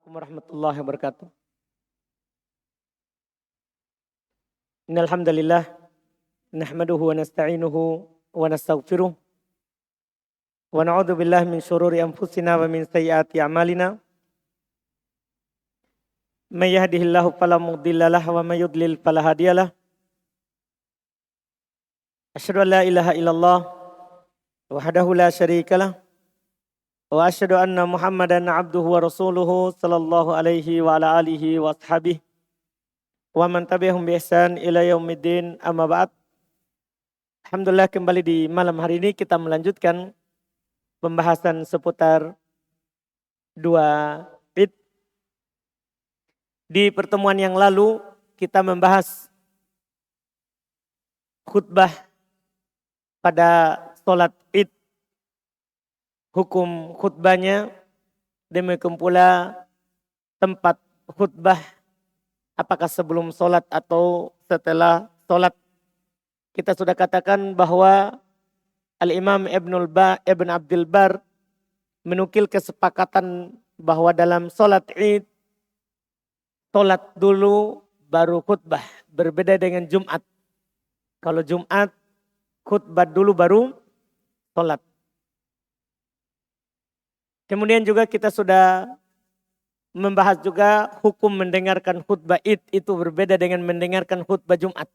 Warahmatullahi wabarakatuh. Innal hamdalillah nahmaduhu wa nasta'inuhu wa nastaghfiruh wa na'udzu billahi min syururi anfusina wa min sayyiati a'malina. May yahdihillahu fala mudhillalah wa may yudlil fala hadiyalah. Asyhadu an la ilaha illallah wahdahu la syarikalah wa asyhadu anna Muhammadan abduhu wa rasuluhu sallallahu alaihi wa ala alihi wa ashabihi wa man tabi'ahum bi ihsan ila yaumiddin, amma ba'd. Alhamdulillah, kembali di malam hari ini kita melanjutkan pembahasan seputar dua Id. Di pertemuan yang lalu kita membahas khutbah pada sholat Id, hukum khutbahnya, demikian pula tempat khutbah, apakah sebelum sholat atau setelah sholat. Kita sudah katakan bahwa Al-Imam Ibn Abdul Bar menukil kesepakatan bahwa dalam sholat Id, sholat dulu baru khutbah. Berbeda dengan Jumat. Kalau Jumat, khutbah dulu baru sholat. Kemudian juga kita sudah membahas juga hukum mendengarkan khutbah Id itu berbeda dengan mendengarkan khutbah Jumat.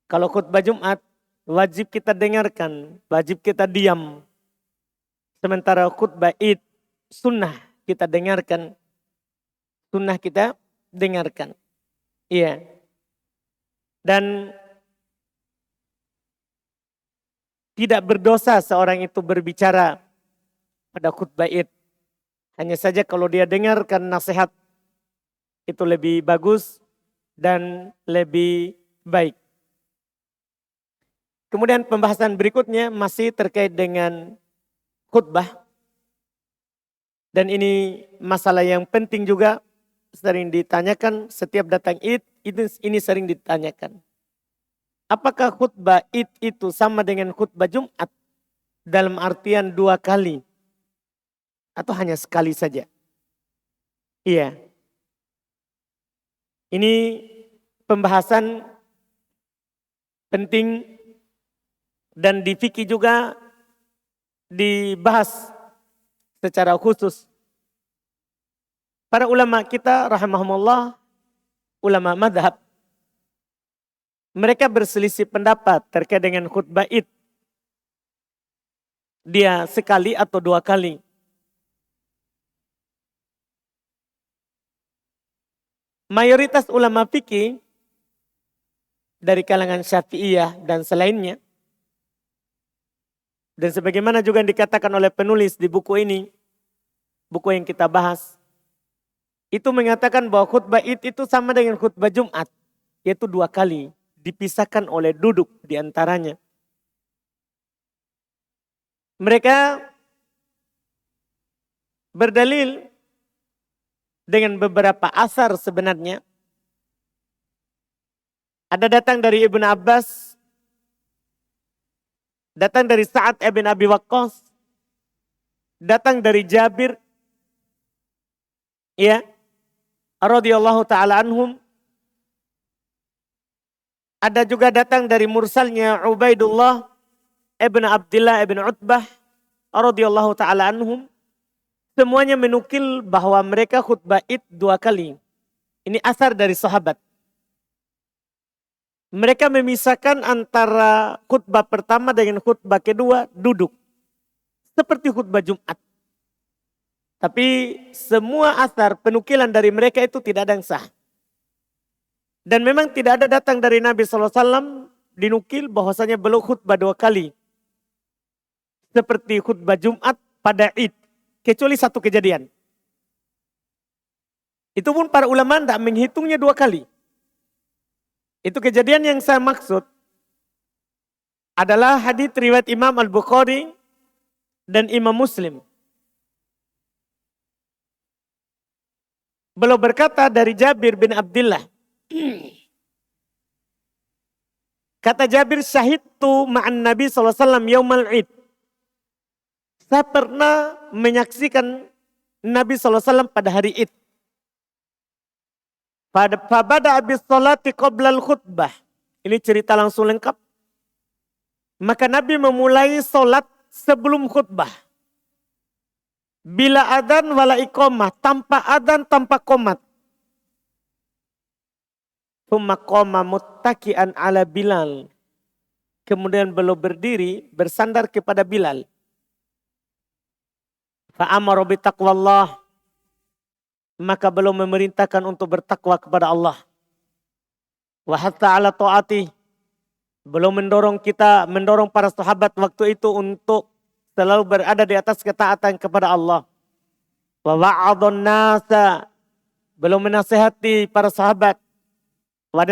Kalau khutbah Jumat wajib kita dengarkan, wajib kita diam. Sementara khutbah Id sunnah kita dengarkan, sunnah kita dengarkan. Iya. Dan tidak berdosa seorang itu berbicara pada khutbah Id. Hanya saja kalau dia dengarkan nasihat itu lebih bagus dan lebih baik. Kemudian pembahasan berikutnya masih terkait dengan khutbah. Dan ini masalah yang penting juga, sering ditanyakan setiap datang Id, ini sering ditanyakan. Apakah khutbah Id itu sama dengan khutbah Jumat dalam artian dua kali atau hanya sekali saja? Iya. Ini pembahasan penting dan di fikih juga dibahas secara khusus. Para ulama kita rahimahumullah, ulama madhab, mereka berselisih pendapat terkait dengan khutbah Id. Dia sekali atau dua kali. Mayoritas ulama fikih dari kalangan Syafi'iyah dan selainnya, dan sebagaimana juga dikatakan oleh penulis di buku ini, buku yang kita bahas, itu mengatakan bahwa khutbah Id itu sama dengan khutbah Jumat, yaitu dua kali, dipisahkan oleh duduk di antaranya. Mereka berdalil dengan beberapa asar sebenarnya. Ada datang dari Ibnu Abbas, datang dari Sa'ad ibn Abi Waqqas, datang dari Jabir, ya, radhiyallahu taala anhum. Ada juga datang dari mursalnya Ubaidullah ibn Abdullah ibn Utbah, radhiyallahu taala anhum. Semuanya menukil bahwa mereka khutbah Id dua kali. Ini asar dari sahabat. Mereka memisahkan antara khutbah pertama dengan khutbah kedua duduk. Seperti khutbah Jumat. Tapi semua asar penukilan dari mereka itu tidak ada yang sah. Dan memang tidak ada datang dari Nabi SAW dinukil bahwasanya beliau khutbah dua kali. Seperti khutbah Jumat pada Id. Kecuali satu kejadian. Itu pun para ulama tidak menghitungnya dua kali. Itu kejadian yang saya maksud adalah hadits riwayat Imam Al-Bukhari dan Imam Muslim. Beliau berkata dari Jabir bin Abdullah. Kata Jabir, syahidtu ma'an Nabi SAW yaumal Id. Saya pernah menyaksikan Nabi SAW pada hari Id. Fabada abis salati qoblal khutbah. Ini cerita langsung lengkap. Maka Nabi memulai sholat sebelum khutbah. Bila adan wala iqamah, tanpa adan, tanpa qomat. Thumma qama muttaki'an ala Bilal. Kemudian beliau berdiri, bersandar kepada Bilal. Fa'amara bitaqwallah. Maka beliau memerintahkan untuk bertakwa kepada Allah. Wa hatta ala ta'ati. Beliau mendorong para sahabat waktu itu untuk selalu berada di atas ketaatan kepada Allah. Wa wa'adun nasa. Beliau menasihati para sahabat. Wa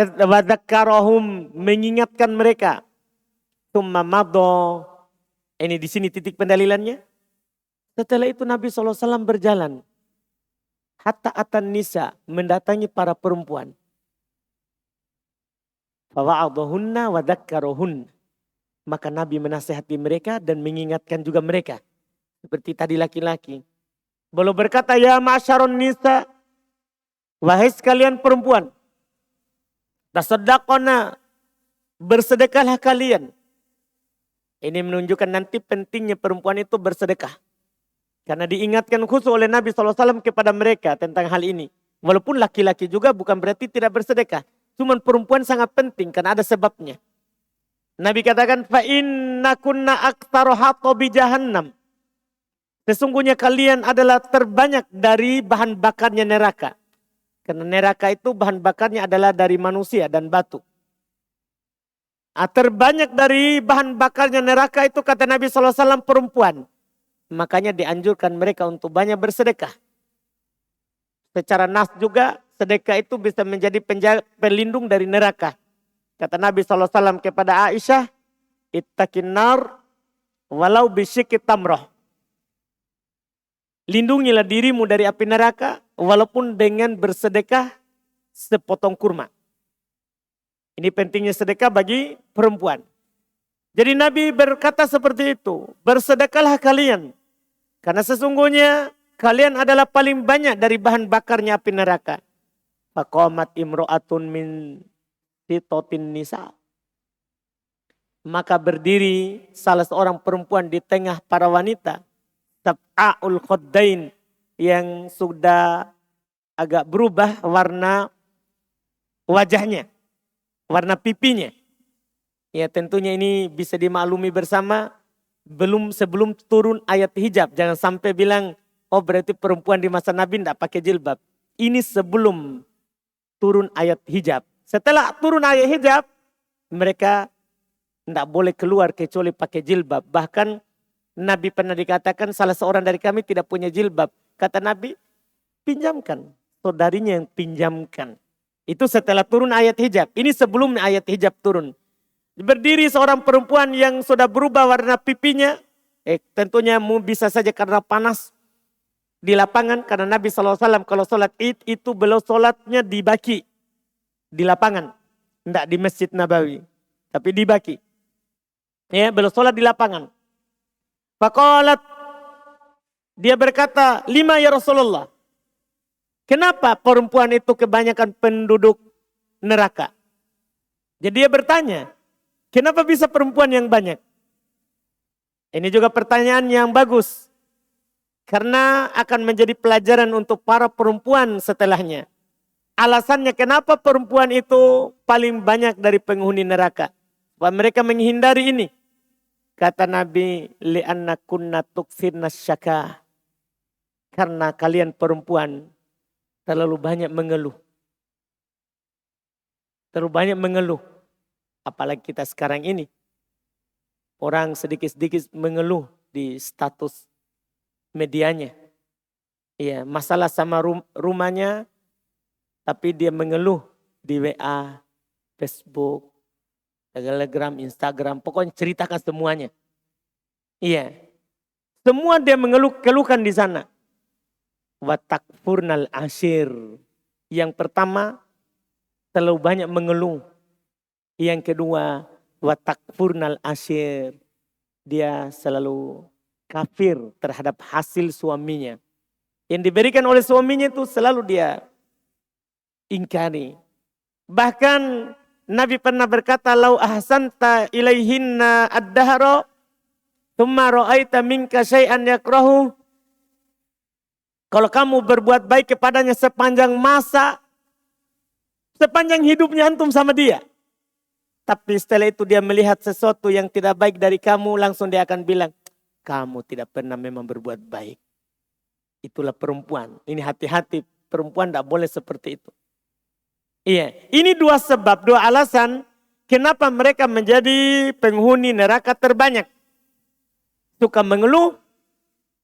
dzakkarahum, mengingatkan mereka. Tsumma madha. Ini di sini titik pendalilannya. Setelah itu Nabi SAW berjalan. Hatta atan nisa, mendatangi para perempuan. Fawa'adhunna wa dzakkarahun. Maka Nabi menasihati mereka dan mengingatkan juga mereka. Seperti tadi laki-laki. Beliau berkata, ya ma'syarun nisa. Wahai sekalian perempuan. Tasaddaqona. Bersedekahlah kalian. Ini menunjukkan nanti pentingnya perempuan itu bersedekah. Karena diingatkan khusus oleh Nabi SAW kepada mereka tentang hal ini. Walaupun laki-laki juga bukan berarti tidak bersedekah. Cuman perempuan sangat penting karena ada sebabnya. Nabi katakan, فَإِنَّ كُنَّ أَكْتَرُ حَطَبِ جَهَنَّمْ. Sesungguhnya kalian adalah terbanyak dari bahan bakarnya neraka. Karena neraka itu bahan bakarnya adalah dari manusia dan batu. Terbanyak dari bahan bakarnya neraka itu kata Nabi SAW perempuan. Makanya dianjurkan mereka untuk banyak bersedekah. Secara nas juga sedekah itu bisa menjadi pelindung dari neraka. Kata Nabi SAW kepada Aisyah, ittaqin nar walau bisyikki tamroh. Lindungilah dirimu dari api neraka walaupun dengan bersedekah sepotong kurma. Ini pentingnya sedekah bagi perempuan. Jadi Nabi berkata seperti itu, bersedekahlah kalian. Karena sesungguhnya kalian adalah paling banyak dari bahan bakarnya api neraka. Faqamat imro'atun min sitotin nisa. Maka berdiri salah seorang perempuan di tengah para wanita. Sab'a'ul khuddain. Yang sudah agak berubah warna wajahnya. Warna pipinya. Ya tentunya ini bisa dimaklumi bersama. Sebelum turun ayat hijab. Jangan sampai bilang, oh berarti perempuan di masa Nabi tidak pakai jilbab. Ini sebelum turun ayat hijab. Setelah turun ayat hijab, mereka tidak boleh keluar kecuali pakai jilbab. Bahkan Nabi pernah dikatakan salah seorang dari kami tidak punya jilbab. Kata Nabi, pinjamkan. Saudarinya yang pinjamkan. Itu setelah turun ayat hijab. Ini sebelum ayat hijab turun. Berdiri seorang perempuan yang sudah berubah warna pipinya. Tentunya bisa saja karena panas di lapangan. Karena Nabi SAW kalau sholat id itu beliau sholatnya di baki. Di lapangan. Tidak di Masjid Nabawi. Tapi di baki. Ya, beliau sholat di lapangan. Faqalat. Dia berkata, 5 ya Rasulullah. Kenapa perempuan itu kebanyakan penduduk neraka? Jadi dia bertanya. Kenapa bisa perempuan yang banyak? Ini juga pertanyaan yang bagus. Karena akan menjadi pelajaran untuk para perempuan setelahnya. Alasannya kenapa perempuan itu paling banyak dari penghuni neraka. Bahwa mereka menghindari ini. Kata Nabi, li'anna kunna tukfirna syaka. Karena kalian perempuan terlalu banyak mengeluh. Terlalu banyak mengeluh. Apalagi kita sekarang ini. Orang sedikit-sedikit mengeluh di status medianya. Iya, masalah sama rumahnya. Tapi dia mengeluh di WA, Facebook, Telegram, Instagram. Pokoknya ceritakan semuanya. Iya. Semua dia keluhkan di sana. Watakfurnal ashir. Yang pertama, terlalu banyak mengeluh. Yang kedua, watakfurnal ashir. Dia selalu kafir terhadap hasil suaminya. Yang diberikan oleh suaminya itu selalu dia ingkari. Bahkan Nabi pernah berkata, "Lau ahsanta ilaihinna ad-dahra, thumma ra'aita minka syai'an yakrahu." Kalau kamu berbuat baik kepadanya sepanjang masa, sepanjang hidupnya antum sama dia. Tapi setelah itu dia melihat sesuatu yang tidak baik dari kamu, langsung dia akan bilang, kamu tidak pernah memang berbuat baik. Itulah perempuan. Ini hati-hati, perempuan tidak boleh seperti itu. Iya, ini dua sebab, dua alasan kenapa mereka menjadi penghuni neraka terbanyak. Suka mengeluh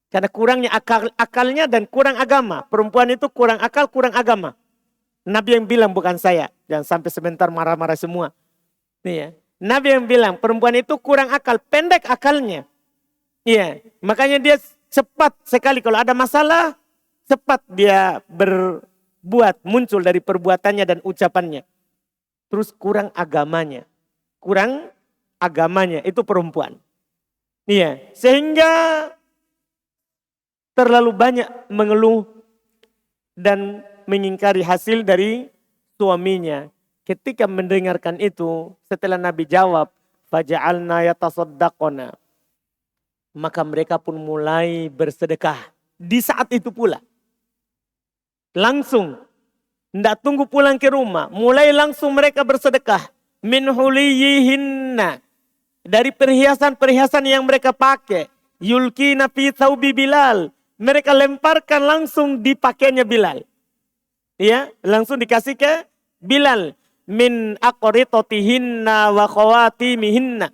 karena kurangnya akalnya dan kurang agama. Perempuan itu kurang akal, kurang agama. Nabi yang bilang, bukan saya. Jangan sampai sebentar marah-marah semua. Iya. Nabi yang bilang perempuan itu kurang akal, pendek akalnya. Iya, makanya dia cepat sekali kalau ada masalah, cepat dia berbuat, muncul dari perbuatannya dan ucapannya. Terus kurang agamanya. Kurang agamanya itu perempuan. Iya, sehingga terlalu banyak mengeluh dan mengingkari hasil dari suaminya. Ketika mendengarkan itu, setelah Nabi jawab, faja'alna yatasaddaqona. Maka mereka pun mulai bersedekah. Di saat itu pula. Langsung. Tidak tunggu pulang ke rumah. Mulai langsung mereka bersedekah. Min huliyihinna. Dari perhiasan-perhiasan yang mereka pakai. Yulkina fi thawbi Bilal. Mereka lemparkan langsung di pakaiannya Bilal. Ya, langsung dikasih ke Bilal. Min aqritotihinna wa khawatimihinna.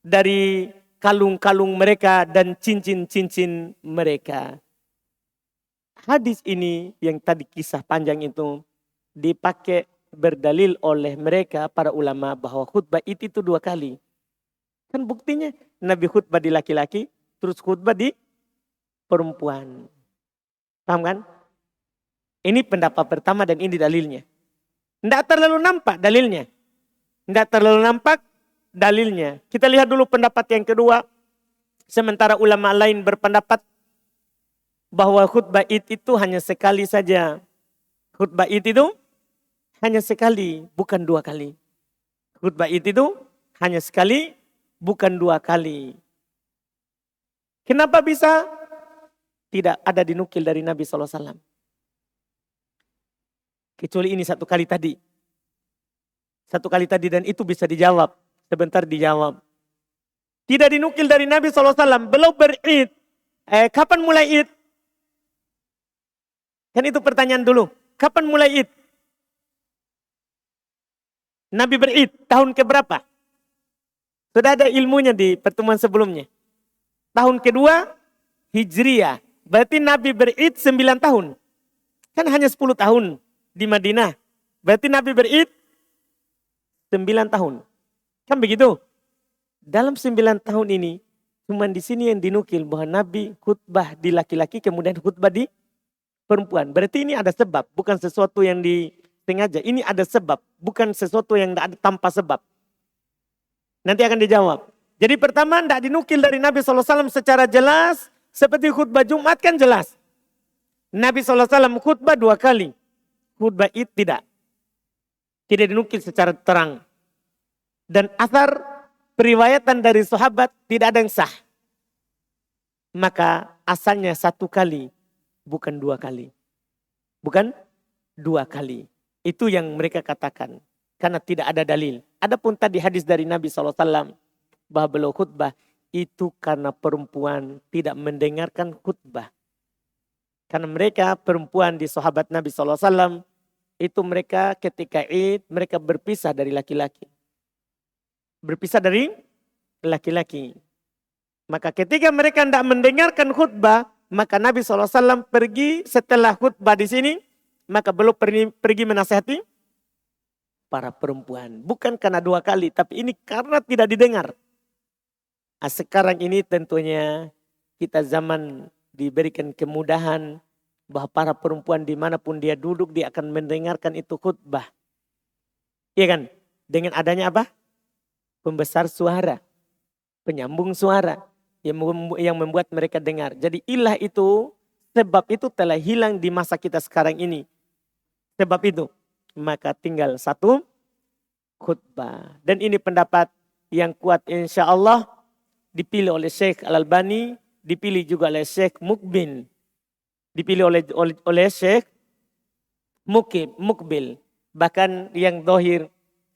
Dari kalung-kalung mereka dan cincin-cincin mereka. Hadis ini yang tadi kisah panjang itu dipakai berdalil oleh mereka para ulama bahwa khutbah itu dua kali. Kan buktinya Nabi khutbah di laki-laki, terus khutbah di perempuan. Paham kan? Ini pendapat pertama dan ini dalilnya. Tidak terlalu nampak dalilnya. Tidak terlalu nampak dalilnya. Kita lihat dulu pendapat yang kedua. Sementara ulama lain berpendapat bahwa khutbah id itu hanya sekali saja. Khutbah id itu hanya sekali, bukan dua kali. Khutbah id itu hanya sekali, bukan dua kali. Kenapa bisa? Tidak ada dinukil dari Nabi SAW. Kecuali ini satu kali tadi. Satu kali tadi dan itu bisa dijawab. Sebentar dijawab. Tidak dinukil dari Nabi SAW. Belum berid. Kapan mulai id? Kan itu pertanyaan dulu. Kapan mulai id? Nabi berid tahun keberapa? Sudah ada ilmunya di pertemuan sebelumnya. Tahun kedua Hijriyah. Berarti Nabi berid 9 tahun. Kan hanya 10 tahun di Madinah. Berarti Nabi berid 9 tahun. Kan begitu? Dalam 9 tahun ini, cuma di sini yang dinukil bahwa Nabi khutbah di laki-laki kemudian khutbah di perempuan. Berarti ini ada sebab, bukan sesuatu yang disengaja. Ini ada sebab, bukan sesuatu yang ada tanpa sebab. Nanti akan dijawab. Jadi pertama, tidak dinukil dari Nabi SAW secara jelas. Seperti khutbah Jumat kan jelas. Nabi SAW khutbah 2 kali. Khutbah id tidak. Tidak dinukil secara terang. Dan athar periwayatan dari sahabat tidak ada yang sah. Maka asalnya 1 kali. Bukan 2 kali. Bukan 2 kali. Itu yang mereka katakan. Karena tidak ada dalil. Adapun tadi hadis dari Nabi SAW. Bahwa beliau khutbah. Itu karena perempuan tidak mendengarkan khutbah. Karena mereka perempuan di sahabat Nabi SAW. Itu mereka ketika id. Mereka berpisah dari laki-laki. Berpisah dari laki-laki. Maka ketika mereka tidak mendengarkan khutbah. Maka Nabi SAW pergi setelah khutbah di sini. Maka belum pergi menasihati para perempuan. Bukan karena 2 kali. Tapi ini karena tidak didengar. Sekarang ini tentunya kita zaman diberikan kemudahan. Bahwa para perempuan dimanapun dia duduk. Dia akan mendengarkan itu khutbah. Iya kan? Dengan adanya apa? Pembesar suara. Penyambung suara. Yang membuat mereka dengar. Jadi ilah itu Sebab itu telah hilang di masa kita sekarang ini. Sebab itu, maka tinggal satu khutbah. Dan ini pendapat yang kuat insya Allah dipilih oleh Syekh Al-Albani, dipilih juga oleh Syekh Mukbil, dipilih oleh Syekh Mukbil. Bahkan yang dohir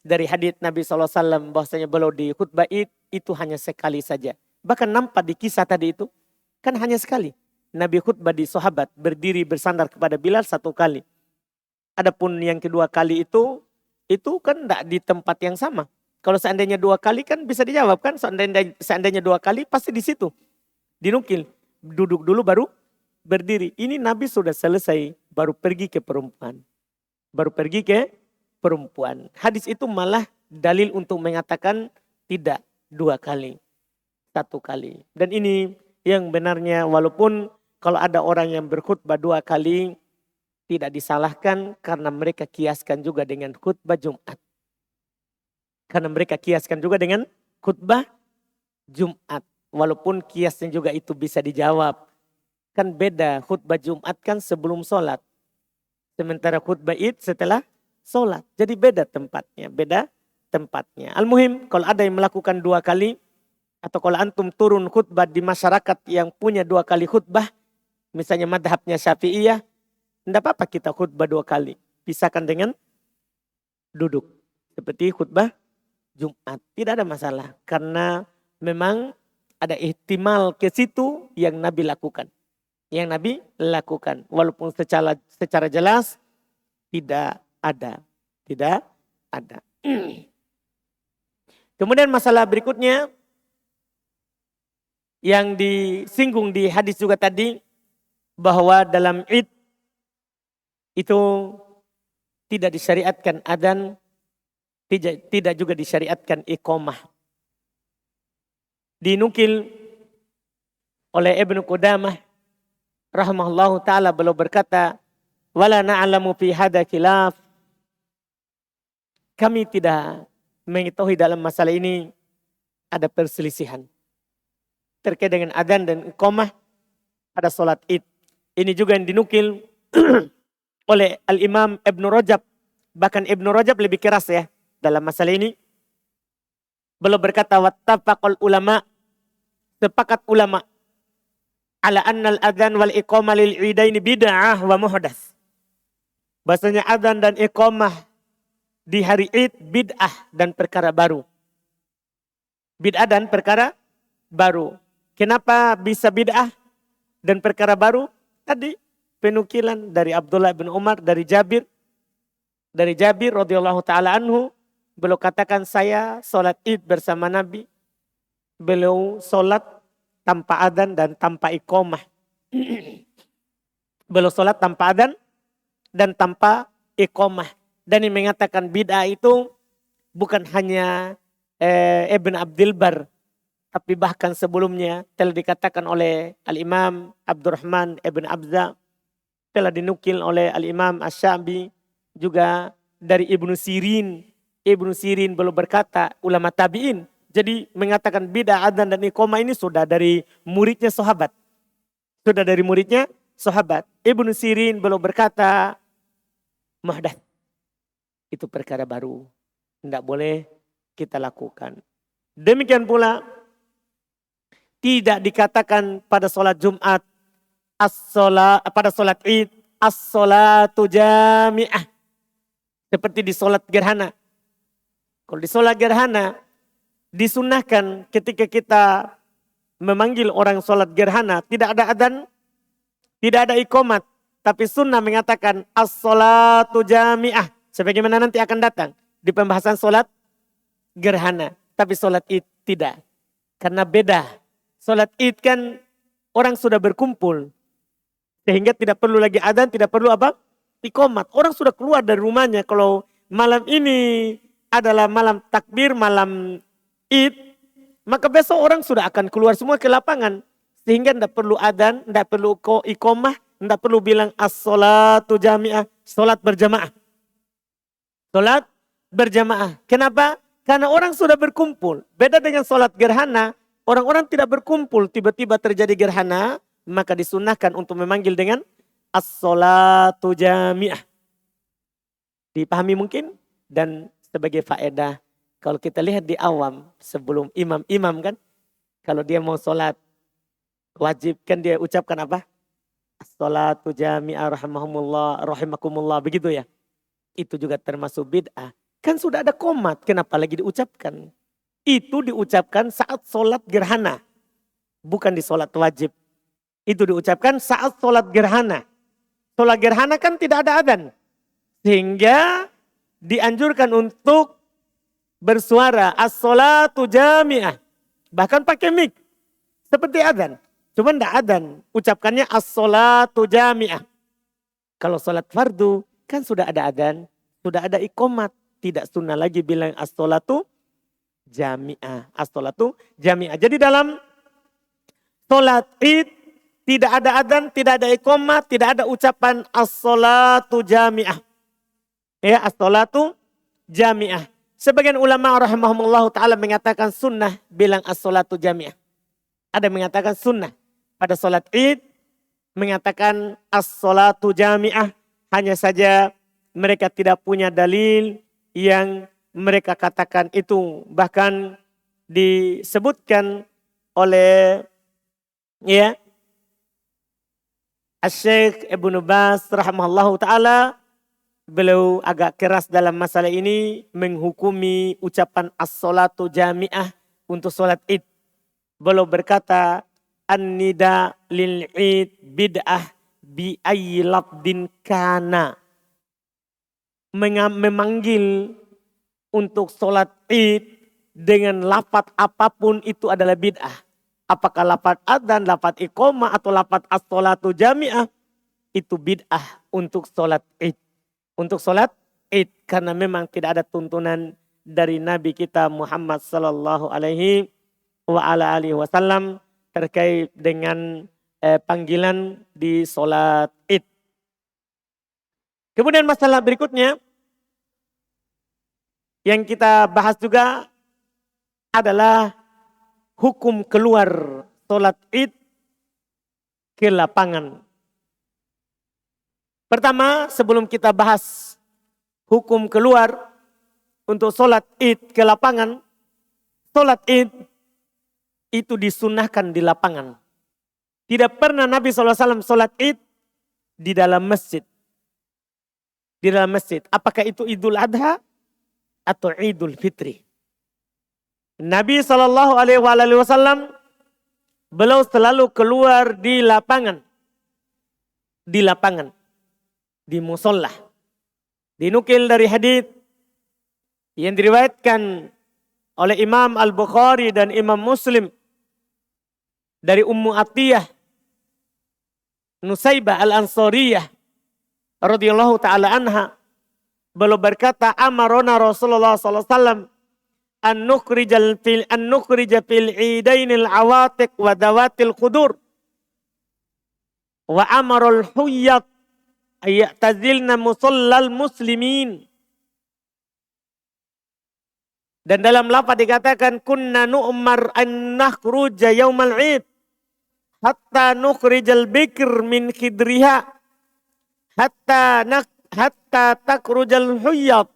dari hadits Nabi SAW bahwasanya beliau di khutbah itu hanya sekali saja. Bahkan nampak di kisah tadi itu kan hanya sekali. Nabi khutbah di sahabat berdiri bersandar kepada Bilal satu kali. Adapun yang kedua kali itu kan tidak di tempat yang sama. Kalau seandainya dua kali kan bisa dijawab kan. Seandainya dua kali pasti di situ. Dinukil. Duduk dulu baru berdiri. Ini Nabi sudah selesai baru pergi ke perempuan. Hadis itu malah dalil untuk mengatakan tidak dua kali. Satu kali. Dan ini yang benarnya walaupun kalau ada orang yang berkhutbah dua kali tidak disalahkan karena mereka kiaskan juga dengan khutbah Jumat. Karena mereka kiaskan juga dengan khutbah Jumat. Walaupun kiasnya juga itu bisa dijawab. Kan beda khutbah Jumat kan sebelum sholat. Sementara khutbah Id setelah sholat. Jadi beda tempatnya. Al-muhim kalau ada yang melakukan dua kali. Atau kalau antum turun khutbah di masyarakat yang punya dua kali khutbah. Misalnya madhabnya Syafi'iyah. Tidak apa-apa kita khutbah dua kali. Pisahkan dengan duduk. Seperti khutbah Jumat. Tidak ada masalah. Karena memang ada ihtimal ke situ yang Nabi lakukan. Walaupun secara jelas tidak ada. Kemudian masalah berikutnya. Yang disinggung di hadis juga tadi. Bahwa dalam Id. Itu tidak disyariatkan adzan, tidak juga disyariatkan iqamah. Dinukil oleh Ibnu Qudamah rahimahullahu taala beliau berkata, "Wala na'lamu fi hadza khilaf." Kami tidak mengetahui dalam masalah ini ada perselisihan terkait dengan adzan dan iqamah pada salat Id. Ini juga yang dinukil oleh Al-Imam Ibnu Rajab. Bahkan Ibnu Rajab lebih keras ya dalam masalah ini. Beliau berkata, wattafaqal ulama, sepakat ulama ala annal adzan wal iqamah lil idaini bid'ah wa muhdas. Bahasanya adzan dan iqamah di hari Id bid'ah dan perkara baru. Bid'ah dan perkara baru. Kenapa bisa bid'ah dan perkara baru? Tadi penukilan dari Abdullah bin Umar, dari Jabir radhiyallahu taala anhu, beliau katakan saya sholat Id bersama Nabi. Beliau sholat tanpa adzan dan tanpa iqamah. Beliau sholat tanpa adzan dan tanpa iqamah. Dan yang mengatakan bid'ah itu bukan hanya Ibn Abdul Bar, tapi bahkan sebelumnya telah dikatakan oleh Al-Imam Abdurrahman Ibn Abza, telah dinukil oleh Al-Imam Asy-Syafi'i, juga dari Ibnu Sirin. Ibnu Sirin belum berkata, ulama tabi'in. Jadi mengatakan bid'ah adzan dan iqamah ini sudah dari muridnya sahabat. Ibnu Sirin belum berkata, muhdats. Itu perkara baru. Tidak boleh kita lakukan. Demikian pula, tidak dikatakan pada sholat Jumat, pada sholat Id, as-sholatu jami'ah. Seperti di sholat gerhana. Kalau di sholat gerhana, disunahkan ketika kita memanggil orang sholat gerhana, tidak ada adzan, tidak ada iqamat. Tapi sunnah mengatakan as-sholatu jami'ah. Sebagaimana nanti akan datang di pembahasan sholat gerhana. Tapi sholat Id tidak. Karena beda. Sholat Id kan orang sudah berkumpul. Sehingga tidak perlu lagi adzan, tidak perlu apa? Iqamat. Orang sudah keluar dari rumahnya. Kalau malam ini adalah malam takbir, malam Id, maka besok orang sudah akan keluar semua ke lapangan. Sehingga tidak perlu adzan, tidak perlu iqamah, tidak perlu bilang as-sholatu jami'ah, sholat berjamaah. Sholat berjamaah. Kenapa? Karena orang sudah berkumpul. Beda dengan sholat gerhana, orang-orang tidak berkumpul. Tiba-tiba terjadi gerhana, maka disunahkan untuk memanggil dengan as-sholatu jami'ah. Dipahami mungkin? Dan sebagai faedah, kalau kita lihat di awam sebelum imam kan, kalau dia mau sholat wajib kan dia ucapkan apa? As-sholatu jami'ah rahimakumullah, begitu ya. Itu juga termasuk bid'ah. Kan sudah ada qomat, kenapa lagi diucapkan? Itu diucapkan saat sholat gerhana, bukan di sholat wajib. Itu diucapkan saat sholat gerhana. Sholat gerhana kan tidak ada adzan. Sehingga dianjurkan untuk bersuara as-sholatu jami'ah. Bahkan pakai mic. Seperti adzan. Cuma tidak adzan. Ucapkannya as-sholatu jami'ah. Kalau sholat fardu kan sudah ada adzan. Sudah ada iqomat. Tidak sunnah lagi bilang as-sholatu jami'ah. As-sholatu jami'ah. Jadi dalam sholat id tidak ada adzan, tidak ada iqomat, tidak ada ucapan as-sholatu jami'ah. Ya, as-sholatu jami'ah. Sebagian ulama rahimahumullah ta'ala mengatakan sunnah bilang as-sholatu jami'ah. Ada yang mengatakan sunnah. Pada sholat id mengatakan as-sholatu jami'ah. Hanya saja mereka tidak punya dalil yang mereka katakan itu. Bahkan disebutkan oleh ya Asy-Syaikh Ibnu Baz rahimahullahu ta'ala. Beliau agak keras dalam masalah ini menghukumi ucapan as-sholatu jami'ah untuk sholat id. Beliau berkata an-nida lil id bid'ah bi ayyi lafdin kana. Memanggil untuk sholat id dengan lafaz apapun itu adalah bid'ah. Apakah lafaz adzan, lafaz iqamah atau lafaz as-sholatu jami'ah, itu bid'ah untuk sholat id. Untuk sholat id. Karena memang tidak ada tuntunan dari Nabi kita Muhammad sallallahu alaihi wasallam terkait dengan panggilan di sholat id. Kemudian masalah berikutnya yang kita bahas juga adalah hukum keluar sholat id ke lapangan. Pertama, sebelum kita bahas hukum keluar untuk sholat id ke lapangan, sholat id itu disunahkan di lapangan. Tidak pernah Nabi SAW sholat id di dalam masjid. Di dalam masjid. Apakah itu Idul Adha atau Idul Fitri? Nabi SAW beliau selalu keluar di lapangan. Di lapangan. Di musola. Dinukil dari hadits yang diriwayatkan oleh Imam Al-Bukhari dan Imam Muslim dari Ummu Atiyah Nusaybah Al-Ansariyah radhiyallahu taala anha, beliau berkata amarona Rasulullah sallallahu alaihi wasallam an nukhrija fil idainil awatiq wa dawatil khudur wa amarul huyyat ayatazilna musallal muslimin. Dan dalam lafaz dikatakan kunna nu'mar an nakhruja yaumal id hatta nukhrijal bikr min khidriha hatta takrujal huyyat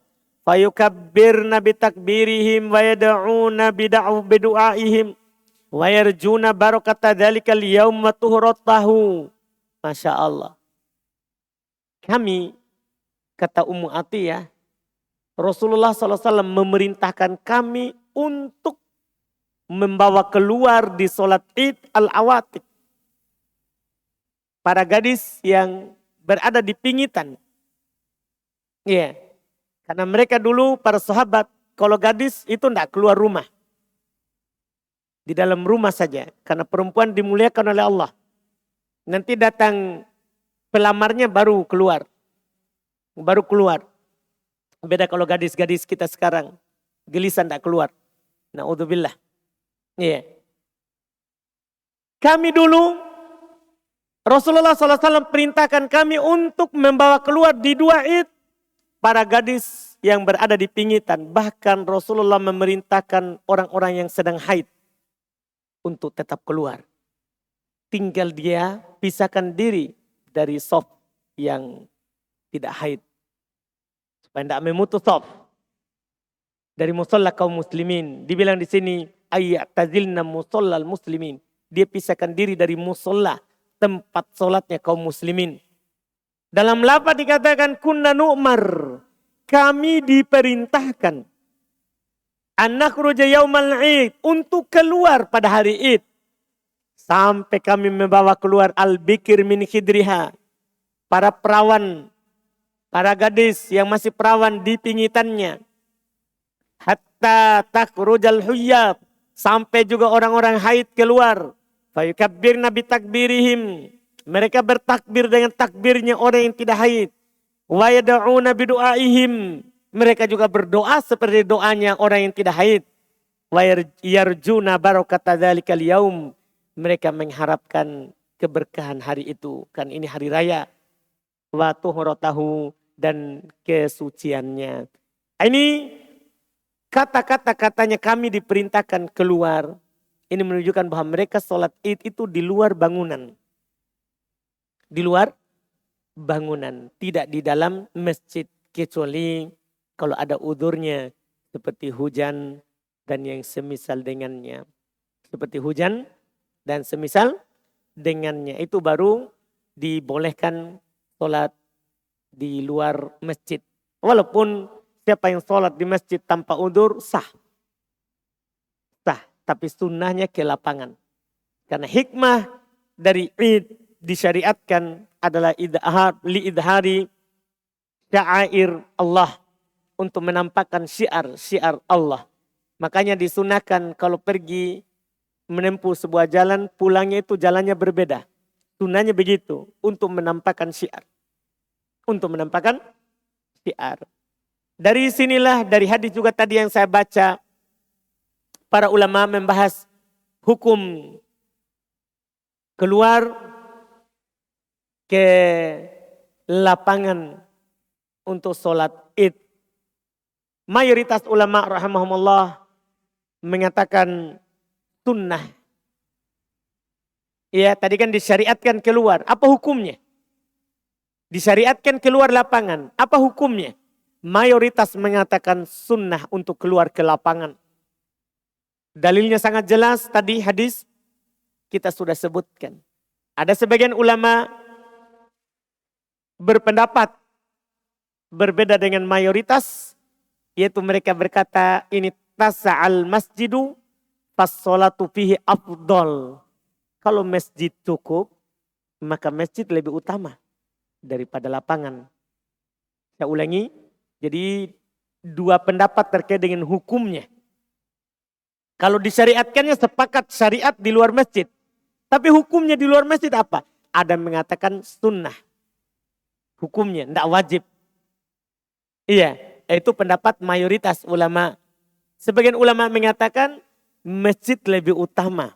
fayukabbirna bitakbirihim wa yad'una bidu'aihim wa yarjuna barakata dzalikal yaum wa tuhratahu. Masya Allah. Kami, kata Ummu Atiyah, Rasulullah SAW memerintahkan kami untuk membawa keluar di sholat id al-awatiq para gadis yang berada di pingitan. Iya, karena mereka dulu para sahabat kalau gadis itu tidak keluar rumah. Di dalam rumah saja, karena perempuan dimuliakan oleh Allah. Nanti datang pelamarnya baru keluar. Baru keluar. Beda kalau gadis-gadis kita sekarang. Gelisan tak keluar. Na'udzubillah. Iya. Kami dulu, Rasulullah SAW perintahkan kami untuk membawa keluar di dua id para gadis yang berada di pingitan. Bahkan Rasulullah memerintahkan orang-orang yang sedang haid untuk tetap keluar. tinggal dia pisahkan diri dari shaf yang tidak haid. Supaya tidak memutus shaf dari musola kaum muslimin. Dibilang di sini ayat tazilna musallal muslimin. Dia pisahkan diri dari musola tempat solatnya kaum muslimin. Dalam lafaz dikatakan kunna nu'mar. Kami diperintahkan anak ruja yaumal id, untuk keluar pada hari id. Sampai kami membawa keluar al-bikir min khidriha. Para perawan, para gadis yang masih perawan di pingitannya. Hatta takrujal huyyab. Sampai juga orang-orang haid keluar. Fayukabbirna bitakbirihim. Mereka bertakbir dengan takbirnya orang yang tidak haid. Wa yada'una bidu'aihim. Mereka juga berdoa seperti doanya orang yang tidak haid. Wa yarjuna barakata dzalikal yaum. Mereka mengharapkan keberkahan hari itu. Kan ini hari raya. Wa tuhuratahu, dan kesuciannya. Ini kata-katanya kami diperintahkan keluar. Ini menunjukkan bahwa mereka sholat id itu di luar bangunan. Di luar bangunan. Tidak di dalam masjid. Kecuali kalau ada udurnya. Seperti hujan dan yang semisal dengannya. Seperti hujan dan semisal dengannya. Itu baru dibolehkan sholat di luar masjid. Walaupun siapa yang sholat di masjid tanpa udur sah. Sah. Tapi sunnahnya ke lapangan. Karena hikmah dari id disyariatkan adalah idhari sya'air Allah. Untuk menampakkan syiar Allah. Makanya disunahkan kalau pergi menempuh sebuah jalan, pulangnya itu jalannya berbeda. Sunnahnya begitu, untuk menampakkan syiar. Untuk menampakkan syiar. Dari sinilah, dari hadis juga tadi yang saya baca, para ulama membahas hukum keluar ke lapangan untuk sholat id. Mayoritas ulama rahimahumullah mengatakan sunnah. Ya, tadi kan disyariatkan keluar. Apa hukumnya? Disyariatkan keluar lapangan. Apa hukumnya? Mayoritas mengatakan sunnah untuk keluar ke lapangan. Dalilnya sangat jelas. Tadi hadis kita sudah sebutkan. Ada sebagian ulama berpendapat berbeda dengan mayoritas. Yaitu mereka berkata ini tasa'al masjidu fassolatu fihi afdol. Kalau masjid cukup, maka masjid lebih utama daripada lapangan. Saya ulangi, jadi dua pendapat terkait dengan hukumnya. Kalau disyariatkannya sepakat syariat di luar masjid. Tapi hukumnya di luar masjid apa? Ada mengatakan sunnah. Hukumnya, tidak wajib. Iya, itu pendapat mayoritas ulama. Sebagian ulama mengatakan masjid lebih utama.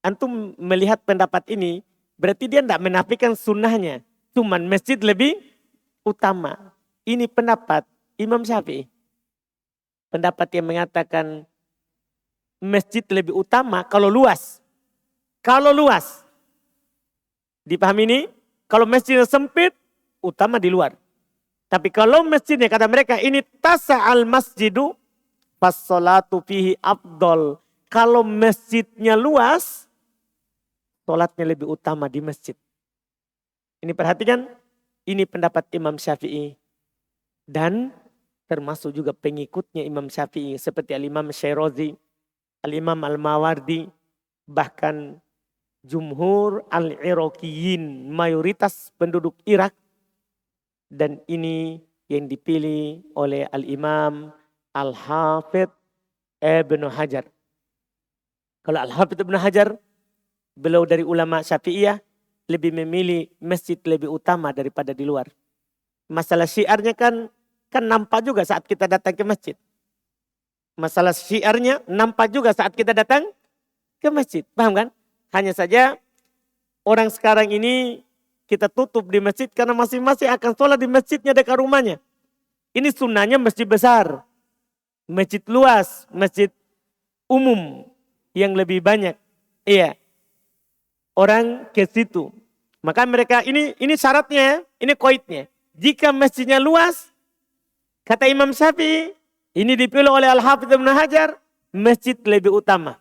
Antum melihat pendapat ini, berarti dia tidak menafikan sunnahnya. Cuman masjid lebih utama. Ini pendapat Imam Syafi'i. Pendapat yang mengatakan masjid lebih utama kalau luas. Kalau luas. Dipahami ini? Kalau masjidnya sempit, utama di luar. Tapi kalau masjidnya, kata mereka, ini tasa'al masjidu fassolatu fihi afdol. Kalau masjidnya luas, sholatnya lebih utama di masjid. Ini perhatikan, ini pendapat Imam Syafi'i. Dan termasuk juga pengikutnya Imam Syafi'i. Seperti Al-Imam Syairozi, Al-Imam Al-Mawardi, bahkan Jumhur Al-Iraqiyin, mayoritas penduduk Irak. Dan ini yang dipilih oleh Al-Imam Al-Hafidh Ibnu Hajar. Kalau Al-Hafidh Ibnu Hajar, beliau dari ulama Syafi'iyah, lebih memilih masjid lebih utama daripada di luar. Masalah syiarnya kan nampak juga saat kita datang ke masjid. Masalah syiarnya nampak juga saat kita datang ke masjid. Paham kan? Hanya saja orang sekarang ini kita tutup di masjid karena masing-masing akan sholat di masjidnya dekat rumahnya. Ini sunnahnya masjid besar. Masjid luas, masjid umum yang lebih banyak. Iya. orang ke situ. Maka mereka ini syaratnya, ini koidnya. Jika masjidnya luas, kata Imam Syafi'i, ini dipilih oleh Al-Hafidz Ibnu Hajar, masjid lebih utama.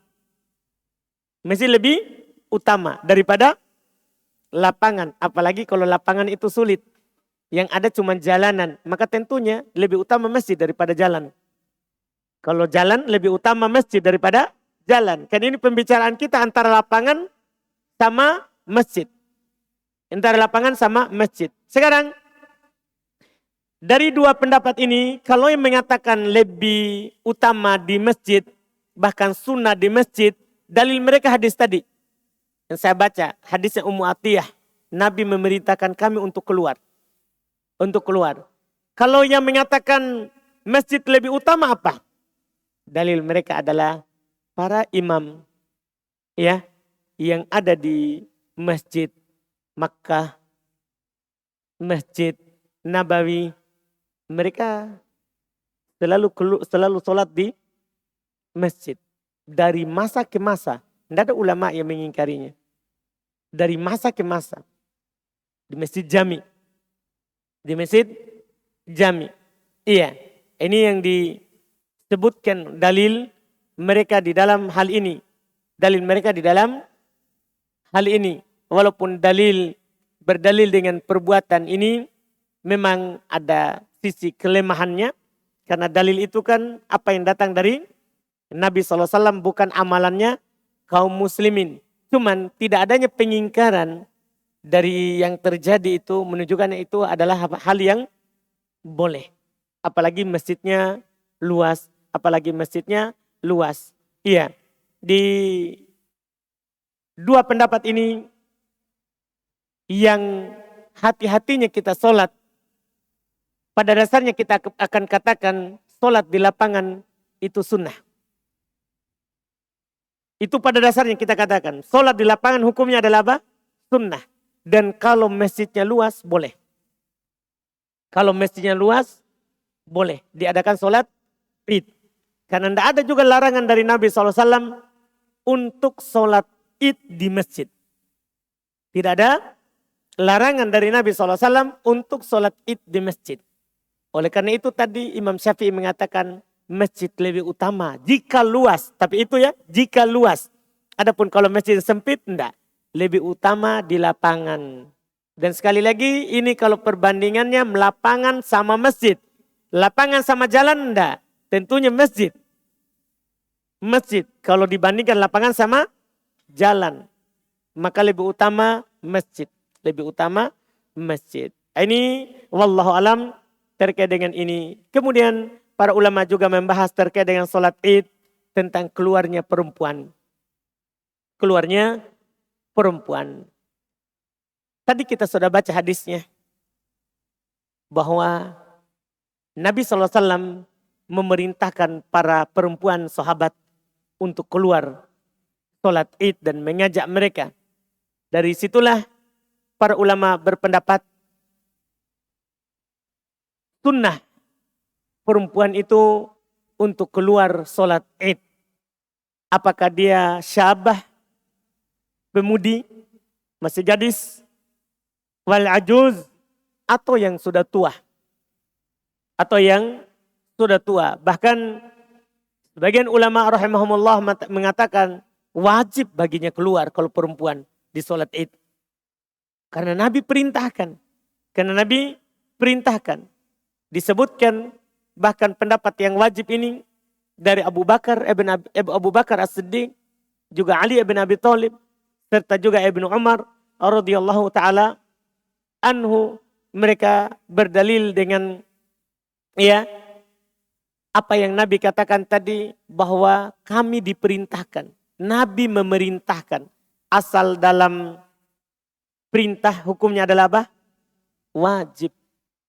Masjid lebih utama daripada lapangan. Apalagi kalau lapangan itu sulit. Yang ada cuma jalanan. Maka tentunya lebih utama masjid daripada jalan. Kalau jalan lebih utama masjid daripada jalan. Kan ini pembicaraan kita antara lapangan sama masjid. Antara lapangan sama masjid. Sekarang, dari dua pendapat ini, kalau yang mengatakan lebih utama di masjid, bahkan sunnah di masjid, dalil mereka hadis tadi. Yang saya baca, hadisnya Ummu Atiyah. Nabi memerintahkan kami untuk keluar. Untuk keluar. Kalau yang mengatakan masjid lebih utama apa? Dalil mereka adalah para imam ya yang ada di Masjid Makkah, Masjid Nabawi, mereka selalu sholat di masjid. Dari masa ke masa, tidak ada ulama yang mengingkarinya. Dari masa ke masa, di Masjid Jami. Di Masjid Jami. Iya, ini yang disebutkan dalil mereka di dalam hal ini. Dalil mereka di dalam hal ini. Walaupun berdalil dengan perbuatan ini memang ada sisi kelemahannya. Karena dalil itu kan apa yang datang dari Nabi SAW, bukan amalannya kaum muslimin. Cuman tidak adanya pengingkaran dari yang terjadi itu menunjukkan itu adalah hal yang boleh. Apalagi masjidnya luas. Apalagi masjidnya luas. Iya. Di dua pendapat ini yang hati-hatinya kita sholat. Pada dasarnya kita akan katakan sholat di lapangan itu sunnah. Itu pada dasarnya kita katakan. Sholat di lapangan hukumnya adalah apa? Sunnah. Dan kalau masjidnya luas, boleh. Kalau masjidnya luas, boleh diadakan sholat id. Karena tidak ada juga larangan dari Nabi SAW untuk sholat id di masjid. Tidak ada larangan dari Nabi SAW untuk sholat id di masjid. Oleh karena itu tadi Imam Syafi'i mengatakan masjid lebih utama jika luas. Tapi itu ya, jika luas. Adapun kalau masjid sempit, enggak. Lebih utama di lapangan. Dan sekali lagi ini kalau perbandingannya lapangan sama masjid. Lapangan sama jalan enggak. Tentunya masjid. Masjid. Kalau dibandingkan lapangan sama jalan. Maka lebih utama masjid. Lebih utama masjid. Ini wallahu alam terkait dengan ini. Kemudian para ulama juga membahas terkait dengan sholat id tentang keluarnya perempuan. Keluarnya perempuan. Tadi kita sudah baca hadisnya. Bahwa Nabi SAW memerintahkan para perempuan sahabat untuk keluar sholat id dan mengajak mereka. Dari situlah para ulama berpendapat sunnah perempuan itu untuk keluar sholat id. Apakah dia syabah, pemudi, masih gadis, wal ajuz, atau yang sudah tua. Atau yang sudah tua. Bahkan sebagian ulama rahimahumullah mengatakan wajib baginya keluar kalau perempuan di sholat id. Karena Nabi perintahkan. Karena Nabi perintahkan. Disebutkan bahkan pendapat yang wajib ini dari Abu Bakar As-Siddiq, juga Ali ibn Abi Thalib, serta juga Ibnu Umar radhiyallahu taala anhu. Mereka berdalil dengan apa yang Nabi katakan tadi, bahwa kami diperintahkan. Nabi memerintahkan. Asal dalam perintah hukumnya adalah apa? Wajib.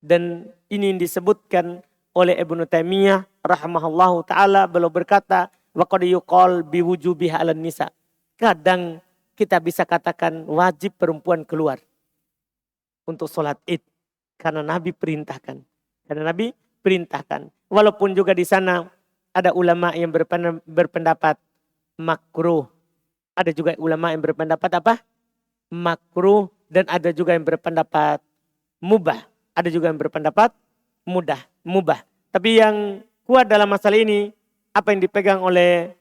Dan ini disebutkan oleh Ibnu Taimiyah rahimahullahu taala, beliau berkata, wa qad yuqal biwujubiha 'alan nisa. Kadang kita bisa katakan wajib perempuan keluar untuk sholat id karena Nabi perintahkan. Karena Nabi perintahkan. Walaupun juga di sana ada ulama yang berpendapat makruh. Ada juga ulama yang berpendapat apa? makruh, dan ada juga yang berpendapat mubah. Ada juga yang berpendapat mubah. Tapi yang kuat dalam masalah ini, apa yang dipegang oleh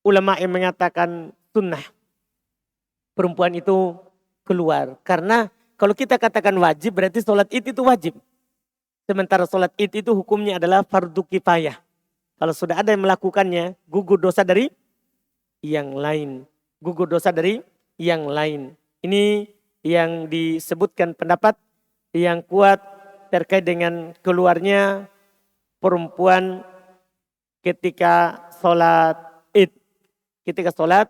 ulama yang mengatakan sunnah. Perempuan itu keluar. Karena kalau kita katakan wajib, berarti sholat id itu wajib. Sementara sholat id itu hukumnya adalah fardu kifayah. Kalau sudah ada yang melakukannya, gugur dosa dari yang lain. Gugur dosa dari yang lain. Ini yang disebutkan pendapat yang kuat terkait dengan keluarnya perempuan ketika sholat id. Ketika sholat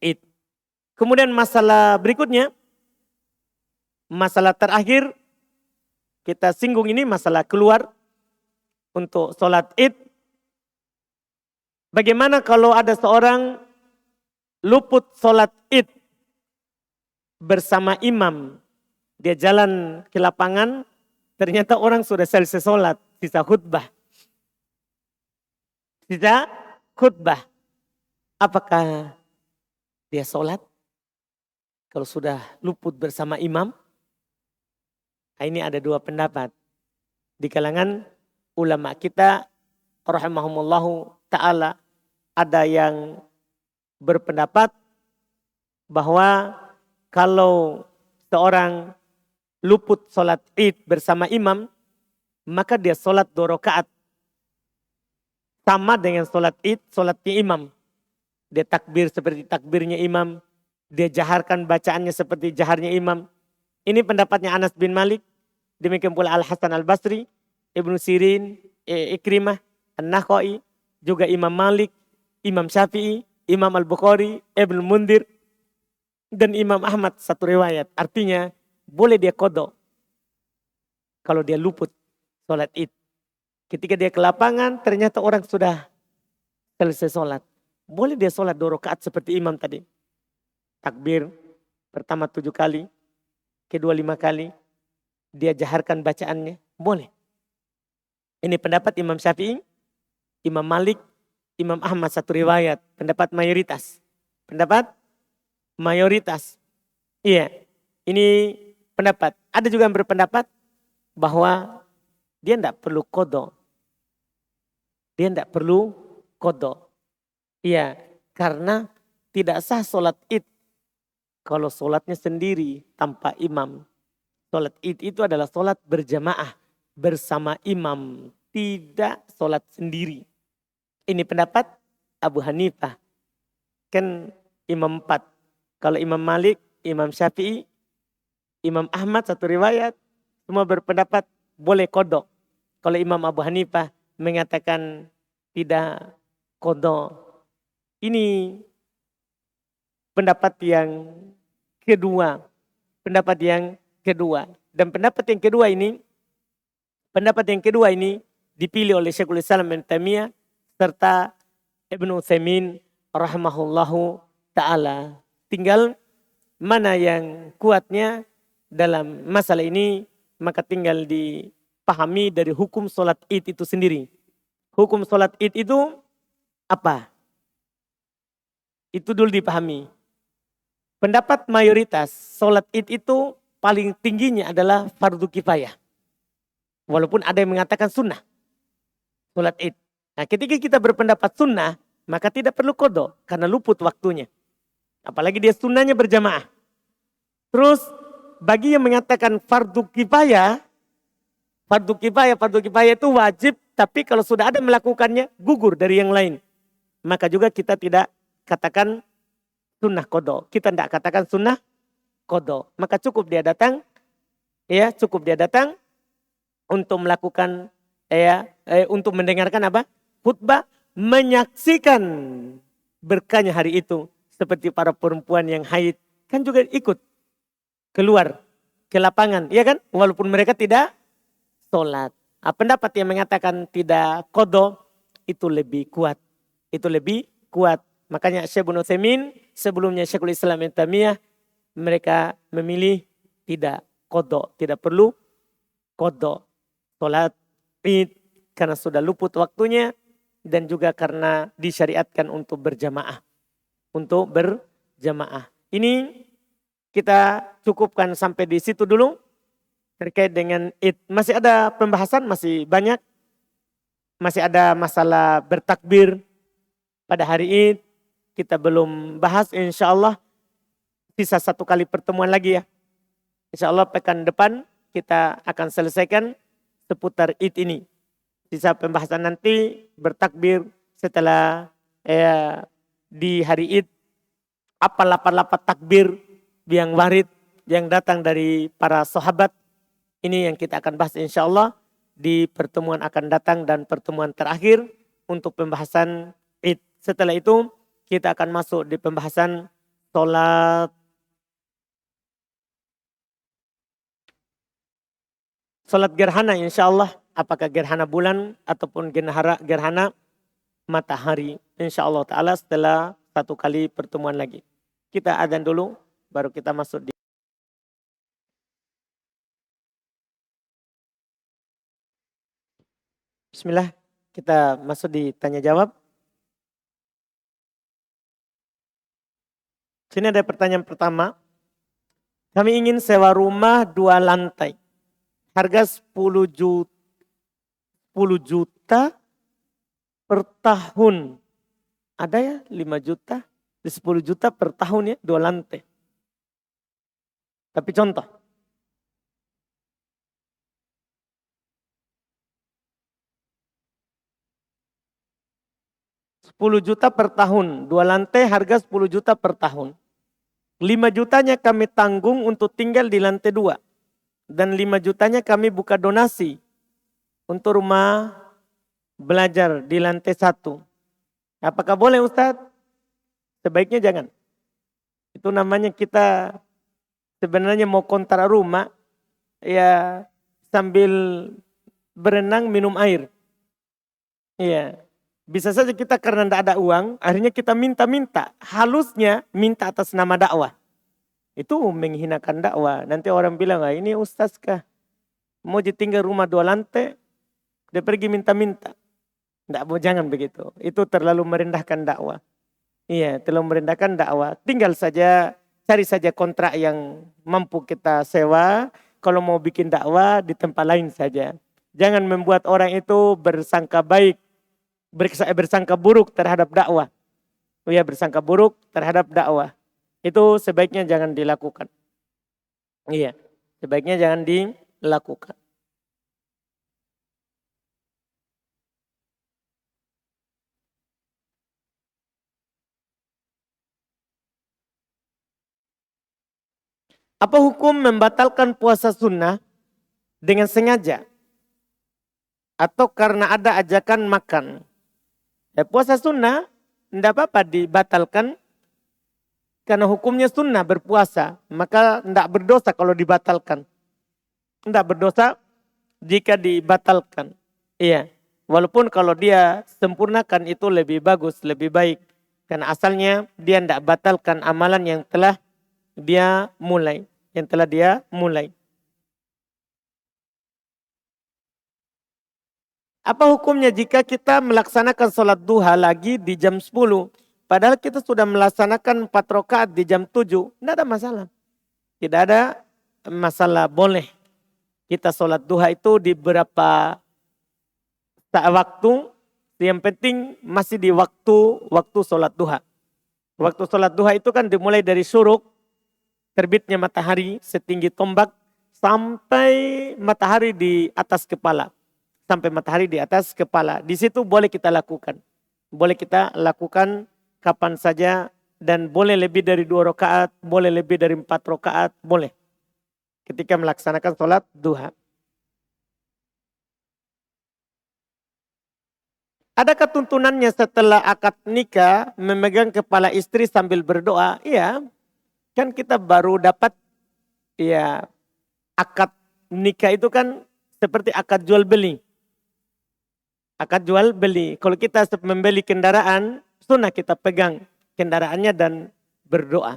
id. Kemudian masalah berikutnya, masalah terakhir kita singgung ini masalah keluar untuk sholat id. Bagaimana kalau ada seorang luput sholat id bersama imam. Dia jalan ke lapangan, ternyata orang sudah selesai sholat, sisa khutbah. Sisa khutbah. Apakah dia sholat? Kalau sudah luput bersama imam? Nah, ini ada dua pendapat. Di kalangan ulama kita, rahimahumullahu ta'ala, ada yang berpendapat bahwa kalau seorang luput sholat id bersama imam, maka dia sholat 2 rakaat. Sama dengan sholat id, sholatnya imam. Dia takbir seperti takbirnya imam. Dia jaharkan bacaannya seperti jaharnya imam. Ini pendapatnya Anas bin Malik. Demikian pula Al-Hasan Al-Basri, Ibnu Sirin, Ikrimah, An-Nakhai, juga Imam Malik, Imam Syafi'i, Imam Al-Bukhari, Ibnu Mundir, dan Imam Ahmad satu riwayat. Artinya boleh dia qadha kalau dia luput sholat id. Ketika dia ke lapangan ternyata orang sudah selesai sholat. Boleh dia sholat 2 rakaat seperti imam tadi. Takbir pertama 7 kali, kedua 5 kali. Dia jaharkan bacaannya, boleh. Ini pendapat Imam Syafi'i, Imam Malik, Imam Ahmad satu riwayat. Pendapat mayoritas. Pendapat mayoritas. Iya, ini pendapat. Ada juga yang berpendapat bahwa dia tidak perlu qadha. Dia tidak perlu qadha. Iya, karena tidak sah sholat id kalau sholatnya sendiri tanpa imam. Sholat id itu adalah sholat berjamaah bersama imam, tidak sholat sendiri. Ini pendapat Abu Hanifah. Kan imam 4. Kalau Imam Malik, Imam Syafi'i, Imam Ahmad satu riwayat, semua berpendapat boleh qadha. Kalau Imam Abu Hanifah mengatakan tidak qadha. Ini pendapat yang kedua. Pendapat yang kedua. Dan pendapat yang kedua ini dipilih oleh Syekhul Islam Ibnu Taimiyah serta Ibnu Utsaimin rahimahullahu ta'ala. Tinggal mana yang kuatnya dalam masalah ini, maka tinggal dipahami dari hukum sholat id itu sendiri. Hukum sholat id itu apa? Itu dulu dipahami. Pendapat mayoritas sholat id itu paling tingginya adalah fardu kifayah. Walaupun ada yang mengatakan sunnah sholat id. Nah, ketika kita berpendapat sunnah, maka tidak perlu qadha karena luput waktunya. Apalagi dia sunnahnya berjamaah. Terus bagi yang mengatakan fardu kifayah itu wajib, tapi kalau sudah ada melakukannya gugur dari yang lain. Maka juga kita tidak katakan sunnah qadha. Kita tidak katakan sunnah qadha. Maka cukup dia datang untuk melakukan untuk mendengarkan apa? Khutbah, menyaksikan berkahnya hari itu. Seperti para perempuan yang haid kan juga ikut keluar ke lapangan, ya kan? Walaupun mereka tidak sholat. Nah, pendapat yang mengatakan tidak qadha itu lebih kuat. Makanya Syekh Ibnu Utsaimin, sebelumnya Syekhul Islam Ibnu Taimiyah, mereka memilih tidak qadha, tidak perlu qadha sholat id karena sudah luput waktunya dan juga karena disyariatkan untuk berjamaah. Ini kita cukupkan sampai di situ dulu terkait dengan Id. Masih ada pembahasan, masih banyak. Masih ada masalah bertakbir pada hari Id. Kita belum bahas, insya Allah sisa 1 kali pertemuan lagi ya. Insya Allah pekan depan kita akan selesaikan seputar Id ini. Sisa pembahasan nanti bertakbir setelah di hari Id. Apa lapan-lapan takbir yang warid yang datang dari para sahabat. Ini yang kita akan bahas insya Allah di pertemuan akan datang dan pertemuan terakhir untuk pembahasan Id. Setelah itu kita akan masuk di pembahasan Salat gerhana insya Allah. Apakah gerhana bulan ataupun gerhana matahari. Insya Allah ta'ala setelah 1 kali pertemuan lagi. Kita adzan dulu baru kita masuk di. Bismillah, kita masuk di tanya jawab. Sini ada pertanyaan pertama. Kami ingin sewa rumah 2 lantai. Harga 10 juta per tahun. Ada ya 5 juta, 10 juta per tahun ya 2 lantai. Tapi contoh. 10 juta per tahun. 2 lantai harga 10 juta per tahun. 5 jutanya kami tanggung untuk tinggal di lantai 2. Dan 5 jutanya kami buka donasi untuk rumah belajar di lantai 1. Apakah boleh Ustadz? Sebaiknya jangan. Itu namanya kita sebenarnya mau kontrak rumah ya sambil berenang minum air. Iya. Bisa saja kita karena tidak ada uang, akhirnya kita minta-minta. Halusnya minta atas nama dakwah. Itu menghinakan dakwah. Nanti orang bilang, ini ustaz kah? Mau ditinggal rumah 2 lantai, dia pergi minta-minta. Tidak mau, jangan begitu. Itu terlalu merendahkan dakwah. Iya, terlalu merendahkan dakwah. Tinggal saja, cari saja kontrak yang mampu kita sewa. Kalau mau bikin dakwah di tempat lain saja. Jangan membuat orang itu bersangka baik. Bersangka buruk terhadap dakwah. Ya, bersangka buruk terhadap dakwah. Itu sebaiknya jangan dilakukan. Iya, sebaiknya jangan dilakukan. Apa hukum membatalkan puasa sunnah dengan sengaja? Atau karena ada ajakan makan? Puasa sunnah tidak apa-apa dibatalkan. Karena hukumnya sunnah berpuasa. Maka tidak berdosa kalau dibatalkan. Tidak berdosa jika dibatalkan. Iya. Walaupun kalau dia sempurnakan itu lebih bagus, lebih baik. Karena asalnya dia tidak batalkan amalan yang telah dia mulai. Apa hukumnya jika kita melaksanakan sholat duha lagi di jam 10? Padahal kita sudah melaksanakan 4 rakaat di jam 7. Tidak ada masalah. Tidak ada masalah, boleh. Kita sholat duha itu di beberapa waktu. Yang penting masih di waktu sholat duha. Waktu sholat duha itu kan dimulai dari syuruk. Terbitnya matahari setinggi tombak. Sampai matahari di atas kepala. Di situ boleh kita lakukan. Boleh kita lakukan kapan saja dan boleh lebih dari 2 rakaat, boleh lebih dari 4 rakaat, boleh. Ketika melaksanakan sholat duha. Adakah tuntunannya setelah akad nikah memegang kepala istri sambil berdoa? Iya, kan kita baru dapat ya akad nikah itu kan seperti akad jual beli. Akad jual beli. Kalau kita membeli kendaraan, sunnah kita pegang kendaraannya dan berdoa.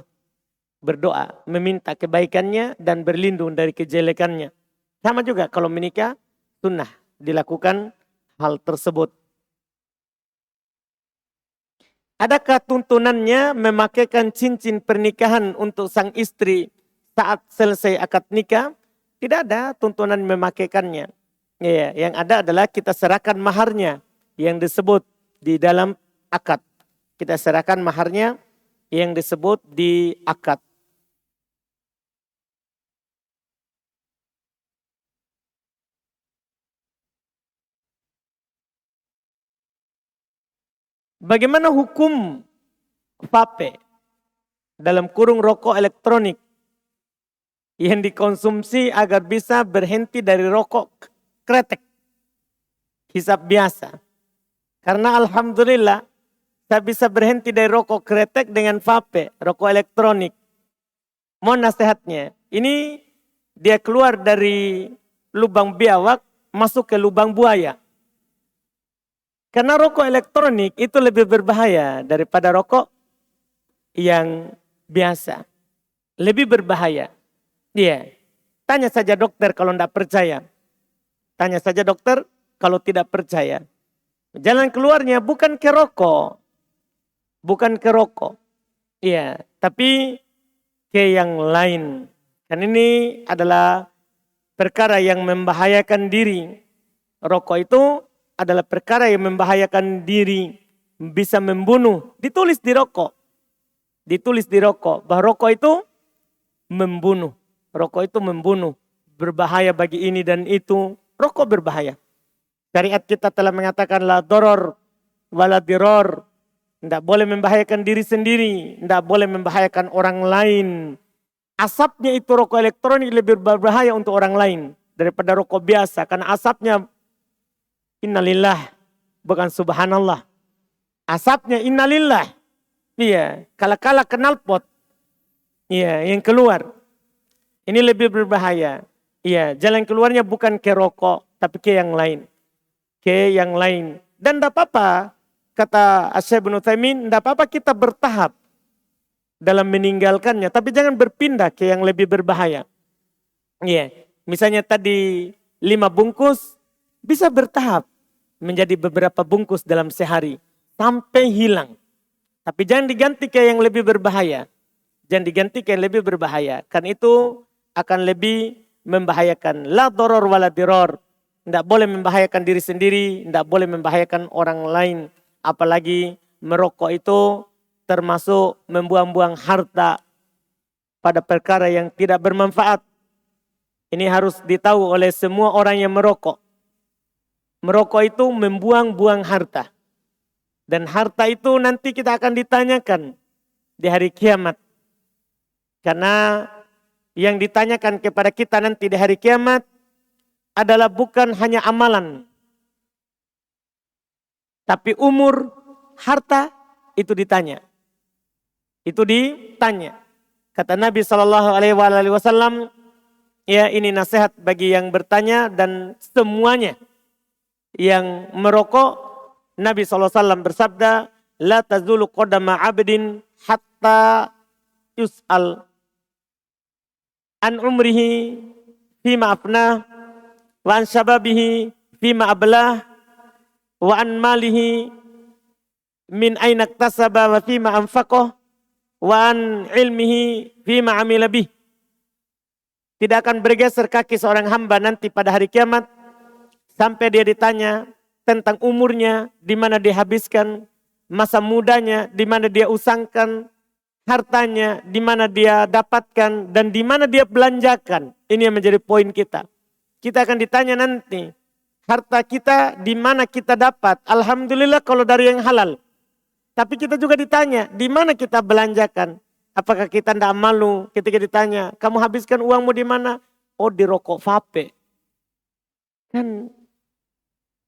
Berdoa, meminta kebaikannya dan berlindung dari kejelekannya. Sama juga kalau menikah, sunnah dilakukan hal tersebut. Adakah tuntunannya memakaikan cincin pernikahan untuk sang istri saat selesai akad nikah, tidak ada tuntunan memakaikannya. Ya, yang ada adalah kita serahkan maharnya yang disebut di dalam akad. Kita serahkan maharnya yang disebut di akad. Bagaimana hukum vape dalam kurung rokok elektronik yang dikonsumsi agar bisa berhenti dari rokok kretek, hisap biasa? Karena alhamdulillah saya bisa berhenti dari rokok kretek dengan vape, rokok elektronik. Mohon nasihatnya. Ini dia keluar dari lubang biawak masuk ke lubang buaya. Karena rokok elektronik itu lebih berbahaya daripada rokok yang biasa. Lebih berbahaya. Iya. Tanya saja dokter kalau tidak percaya. Tanya saja dokter kalau tidak percaya. Jalan keluarnya bukan ke rokok. Bukan ke rokok. Iya. Tapi ke yang lain. Kan ini adalah perkara yang membahayakan diri. Rokok itu adalah perkara yang membahayakan diri, bisa membunuh. Ditulis di rokok. Ditulis di rokok bahwa rokok itu membunuh. Rokok itu membunuh. Berbahaya bagi ini dan itu. Rokok berbahaya. Syariat kita telah mengatakan la doror wala diror. Tidak boleh membahayakan diri sendiri. Tidak boleh membahayakan orang lain. Asapnya itu rokok elektronik lebih berbahaya untuk orang lain daripada rokok biasa. Karena asapnya innalillah, bukan subhanallah. Asapnya innalillah. Iya, kala-kala knalpot. Iya, yang keluar. Ini lebih berbahaya. Iya, jalan keluarnya bukan ke rokok, tapi ke yang lain. Ke yang lain. Dan tidak apa-apa, kata Syekh Ibnu Utsaimin, tidak apa-apa kita bertahap dalam meninggalkannya. Tapi jangan berpindah ke yang lebih berbahaya. Iya, misalnya tadi 5 bungkus, bisa bertahap menjadi beberapa bungkus dalam sehari sampai hilang. Tapi jangan diganti ke yang lebih berbahaya. Jangan diganti ke yang lebih berbahaya. Kan itu akan lebih membahayakan. La doror wala diror. Tidak boleh membahayakan diri sendiri. Tidak boleh membahayakan orang lain. Apalagi merokok itu termasuk membuang-buang harta pada perkara yang tidak bermanfaat. Ini harus ditahu oleh semua orang yang merokok. Merokok itu membuang-buang harta. Dan harta itu nanti kita akan ditanyakan di hari kiamat. Karena yang ditanyakan kepada kita nanti di hari kiamat adalah bukan hanya amalan. Tapi umur, harta itu ditanya. Itu ditanya. Kata Nabi SAW, ya ini nasihat bagi yang bertanya dan semuanya. Yang merokok, Nabi SAW bersabda, la tazulu qadama abdin hatta yus'al an umrihi fima afnah wa an syababihi fima ablah wa an malihi min aina iktasaba wa fima anfaqah wa an ilmihi fima amila bih. Tidak akan bergeser kaki seorang hamba nanti pada hari kiamat sampai dia ditanya tentang umurnya, di mana dia habiskan masa mudanya, di mana dia usangkan hartanya, di mana dia dapatkan dan di mana dia belanjakan. Ini yang menjadi poin kita. Kita akan ditanya nanti, harta kita di mana kita dapat? Alhamdulillah kalau dari yang halal. Tapi kita juga ditanya, di mana kita belanjakan? Apakah kita tidak malu ketika ditanya, kamu habiskan uangmu di mana? Oh, di rokok vape. Kan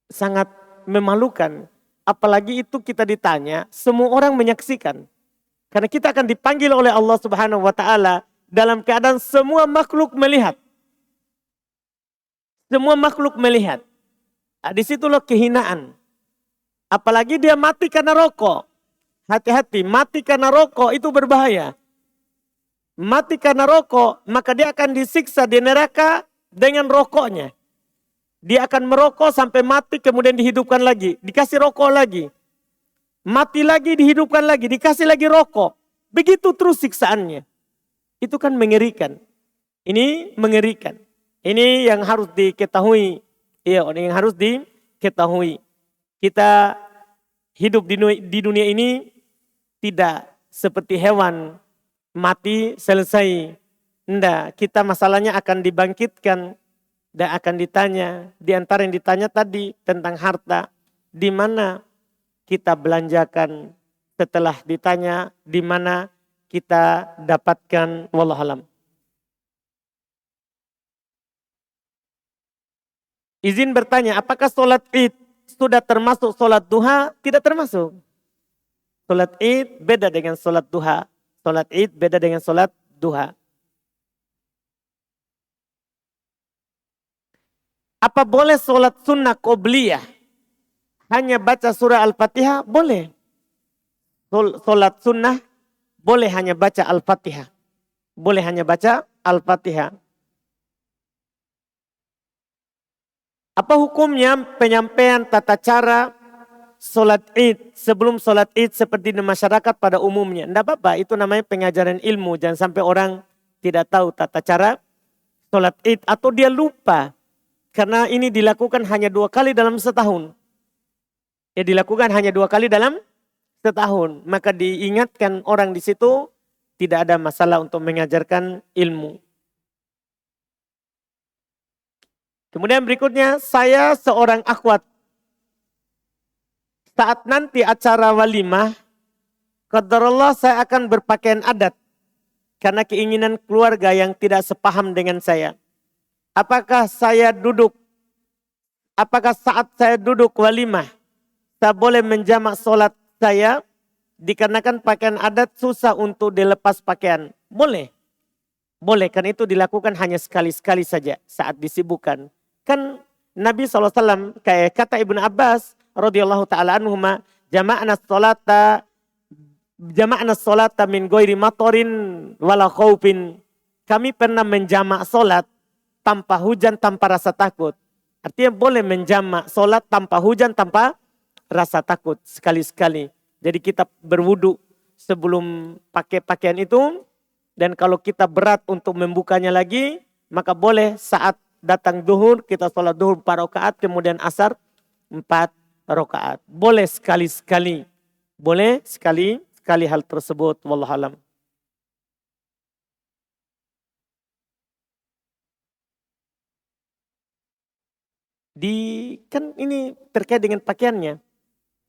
sangat memalukan. Apalagi itu kita ditanya, semua orang menyaksikan. Karena kita akan dipanggil oleh Allah Subhanahu wa taala dalam keadaan semua makhluk melihat. Semua makhluk melihat. Nah, disitulah kehinaan. Apalagi dia mati karena rokok. Hati-hati, mati karena rokok itu berbahaya. Mati karena rokok, maka dia akan disiksa di neraka dengan rokoknya. Dia akan merokok sampai mati kemudian dihidupkan lagi. Dikasih rokok lagi. Mati lagi dihidupkan lagi. Dikasih lagi rokok. Begitu terus siksaannya. Itu kan mengerikan. Ini mengerikan. Ini yang harus diketahui. Iya, yang harus diketahui. Kita hidup di dunia ini tidak seperti hewan mati selesai. Enggak, kita masalahnya akan dibangkitkan dan akan ditanya. Di antara yang ditanya tadi tentang harta, di mana kita belanjakan, setelah ditanya di mana kita dapatkan, wallahualam. Izin bertanya, apakah sholat id sudah termasuk sholat duha? Tidak termasuk. Sholat id beda dengan sholat duha. Sholat id beda dengan sholat duha. Apa boleh sholat sunnah qobliyah hanya baca surah Al-Fatihah? Boleh. Sholat sunnah boleh hanya baca Al-Fatihah. Boleh hanya baca Al-Fatihah. Apa hukumnya penyampaian tata cara sholat id sebelum sholat id seperti di masyarakat pada umumnya? Tidak apa-apa, itu namanya pengajaran ilmu. Jangan sampai orang tidak tahu tata cara sholat id atau dia lupa. Karena ini dilakukan hanya 2 kali dalam setahun. Ya, dilakukan hanya 2 kali dalam setahun. Maka diingatkan orang di situ tidak ada masalah untuk mengajarkan ilmu. Kemudian berikutnya, saya seorang akhwat. Saat nanti acara walimah, qadarullah saya akan berpakaian adat. Karena keinginan keluarga yang tidak sepaham dengan saya. Apakah saat saya duduk walimah, saya boleh menjamak sholat saya? Dikarenakan pakaian adat susah untuk dilepas pakaian. Boleh. Boleh, karena itu dilakukan hanya sekali-sekali saja saat disibukkan. Kan Nabi SAW, kayak kata Ibnu Abbas radhiyallahu ta'ala anhuma, jama'na sholata min ghairi matorin wala khaufin. Kami pernah menjamak solat tanpa hujan, tanpa rasa takut. Artinya boleh menjamak solat tanpa hujan, tanpa rasa takut sekali-sekali. Jadi kita berwudu sebelum pakai pakaian itu. Dan kalau kita berat untuk membukanya lagi, maka boleh saat datang duhur, kita sholat duhur 4 rakaat, kemudian asar 4 rakaat. Boleh sekali-sekali. Boleh sekali hal tersebut. Wallahualam. Kan ini terkait dengan pakaiannya.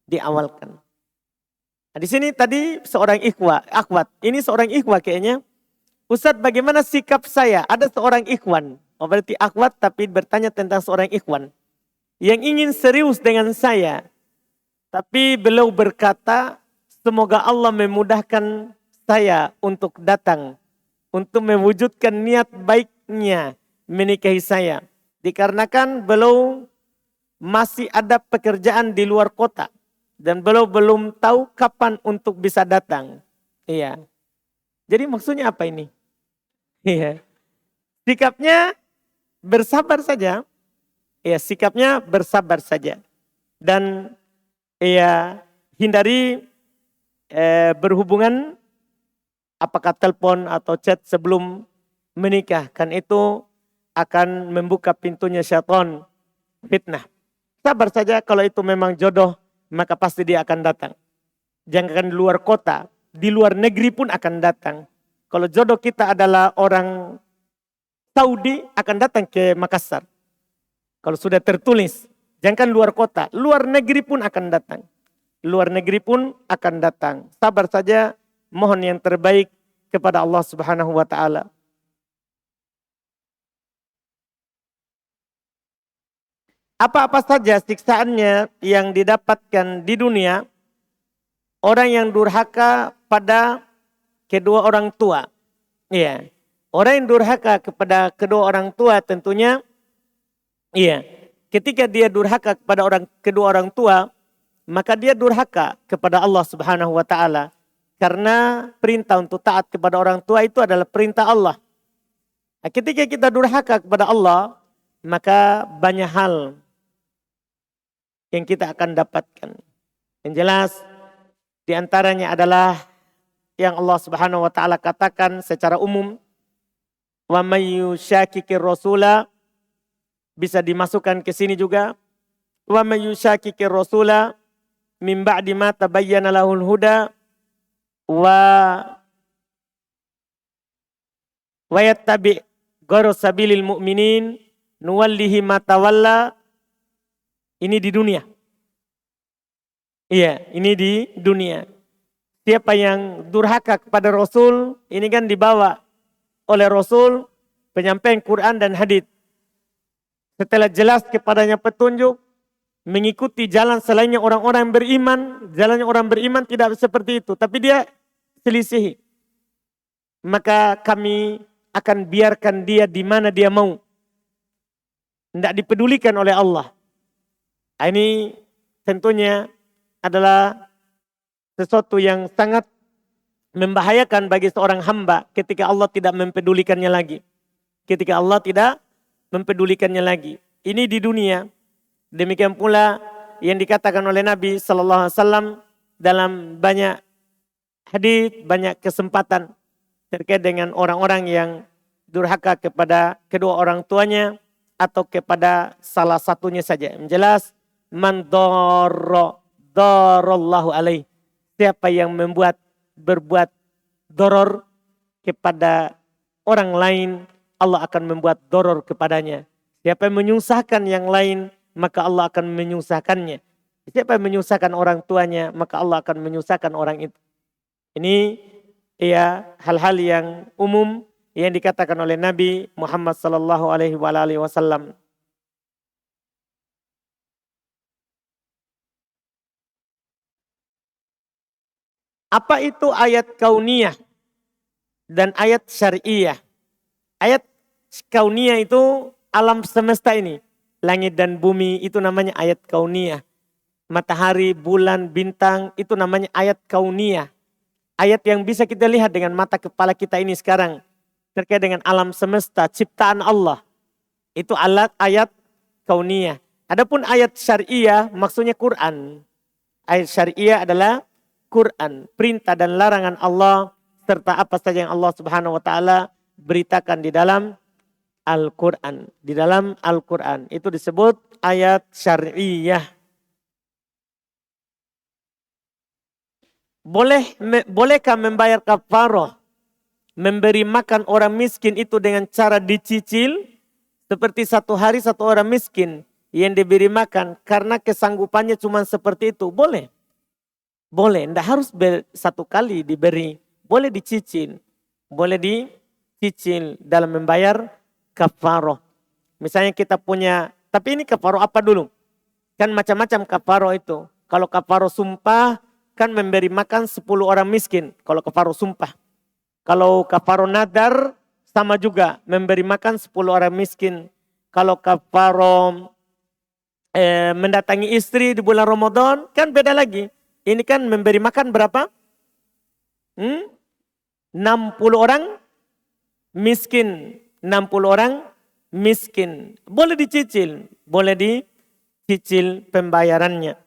Diawalkan. Nah, di sini tadi seorang akhwat. Ini seorang ikhwah kayaknya. Ustadz, bagaimana sikap saya? Ada seorang ikhwan. Oh, berarti akhwat tapi bertanya tentang seorang ikhwan. Yang ingin serius dengan saya. Tapi beliau berkata, semoga Allah memudahkan saya untuk datang. Untuk mewujudkan niat baiknya menikahi saya. Dikarenakan beliau masih ada pekerjaan di luar kota. Dan beliau belum tahu kapan untuk bisa datang. Iya. Jadi maksudnya apa ini? Iya. Sikapnya bersabar saja. Ya, sikapnya bersabar saja. Dan ya hindari berhubungan apakah telepon atau chat sebelum menikah. Kan itu akan membuka pintunya syaitan, fitnah. Sabar saja, kalau itu memang jodoh, maka pasti dia akan datang. Jangan di luar kota, di luar negeri pun akan datang. Kalau jodoh kita adalah orang Saudi, akan datang ke Makassar. Kalau sudah tertulis, jangan luar kota, luar negeri pun akan datang. Luar negeri pun akan datang. Sabar saja, mohon yang terbaik kepada Allah Subhanahu wa taala. Apa-apa saja siksaannya yang didapatkan di dunia, orang yang durhaka pada kedua orang tua. Iya. Orang yang durhaka kepada kedua orang tua tentunya, iya. Ketika dia durhaka kepada kedua orang tua, maka dia durhaka kepada Allah Subhanahu wa taala. Karena perintah untuk taat kepada orang tua itu adalah perintah Allah. Nah, ketika kita durhaka kepada Allah, maka banyak hal yang kita akan dapatkan. Yang jelas diantaranya adalah yang Allah Subhanahu wa taala katakan secara umum, Wa may yushaqiqir rasula, bisa dimasukkan ke sini juga. Wa may yushaqiqir rasula min ba'di ma tabayyana lahul huda wa yattabi' ghayra sabilil mu'minin nuwallihi ma tawalla. Ini di dunia. Iya, ini di dunia. Siapa yang durhaka kepada Rasul, ini kan dibawa oleh Rasul penyampaian Quran dan hadits. Setelah jelas kepadanya petunjuk, mengikuti jalan selainnya orang-orang beriman. Jalannya orang beriman tidak seperti itu, tapi dia selisihi. Maka kami akan biarkan dia di mana dia mau. Tidak dipedulikan oleh Allah. Ini tentunya adalah sesuatu yang sangat membahayakan bagi seorang hamba ketika Allah tidak mempedulikannya lagi. Ketika Allah tidak mempedulikannya lagi. Ini di dunia. Demikian pula yang dikatakan oleh Nabi SAW dalam banyak hadis, banyak kesempatan terkait dengan orang-orang yang durhaka kepada kedua orang tuanya atau kepada salah satunya saja. Yang jelas, man darallahu alaih. Siapa yang berbuat doror kepada orang lain, Allah akan membuat doror kepadanya. Siapa yang menyusahkan yang lain, maka Allah akan menyusahkannya. Siapa yang menyusahkan orang tuanya, maka Allah akan menyusahkan orang itu. Ini ya hal-hal yang umum yang dikatakan oleh Nabi Muhammad sallallahu alaihi wasallam. Apa itu ayat kauniyah dan ayat syari'iyah? Ayat kauniyah itu alam semesta ini. Langit dan bumi itu namanya ayat kauniyah. Matahari, bulan, bintang itu namanya ayat kauniyah. Ayat yang bisa kita lihat dengan mata kepala kita ini sekarang. Terkait dengan alam semesta, ciptaan Allah. Itu ayat kauniyah. Adapun ayat syari'iyah maksudnya Quran. Ayat syari'iyah adalah Quran, perintah dan larangan Allah serta apa saja yang Allah Subhanahu wa taala beritakan di dalam Al-Quran. Di dalam Al-Quran itu disebut ayat syari'iyah. Bolehkah membayar kafarah, memberi makan orang miskin itu dengan cara dicicil? Seperti satu hari satu orang miskin yang diberi makan karena kesanggupannya cuma seperti itu. Boleh. Boleh, tidak harus satu kali diberi. Boleh dicicil. Boleh dicicil dalam membayar kafaroh. Misalnya kita punya, tapi ini kafaroh apa dulu? Kan macam-macam kafaroh itu. Kalau kafaroh sumpah, kan memberi makan 10 orang miskin. Kalau kafaroh sumpah. Kalau kafaroh nadar, sama juga. Memberi makan 10 orang miskin. Kalau kafaroh mendatangi istri di bulan Ramadan, kan beda lagi. Ini kan memberi makan berapa? 60 orang miskin. 60 orang miskin. Boleh dicicil. Boleh dicicil pembayarannya.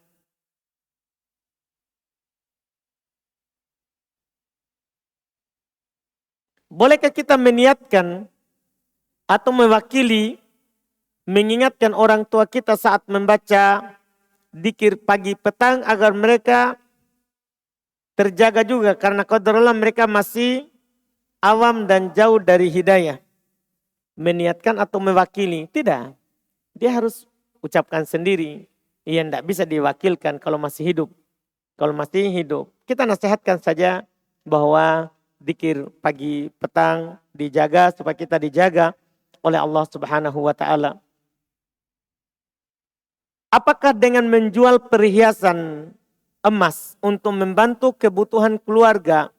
Bolehkah kita meniatkan atau mewakili mengingatkan orang tua kita saat membaca zikir pagi petang agar mereka terjaga juga karena qadarullah mereka masih awam dan jauh dari hidayah. Meniatkan atau mewakili? Tidak. Dia harus ucapkan sendiri. Ia tidak bisa diwakilkan kalau masih hidup. Kalau masih hidup. Kita nasihatkan saja bahwa zikir pagi petang dijaga supaya kita dijaga oleh Allah Subhanahu wa taala. Apakah dengan menjual perhiasan emas untuk membantu kebutuhan keluarga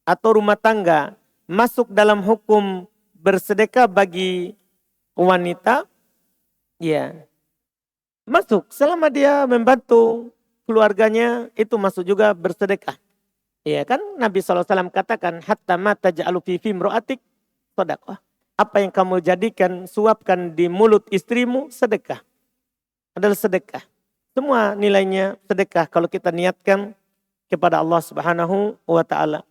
atau rumah tangga masuk dalam hukum bersedekah bagi wanita? Ya, masuk. Selama dia membantu keluarganya itu masuk juga bersedekah. Ya kan Nabi SAW katakan hatta ma taj'alu fi imra'atik sedekah. Apa yang kamu jadikan suapkan di mulut istrimu sedekah. Adalah sedekah. Semua nilainya sedekah kalau kita niatkan kepada Allah Subhanahu wa taala.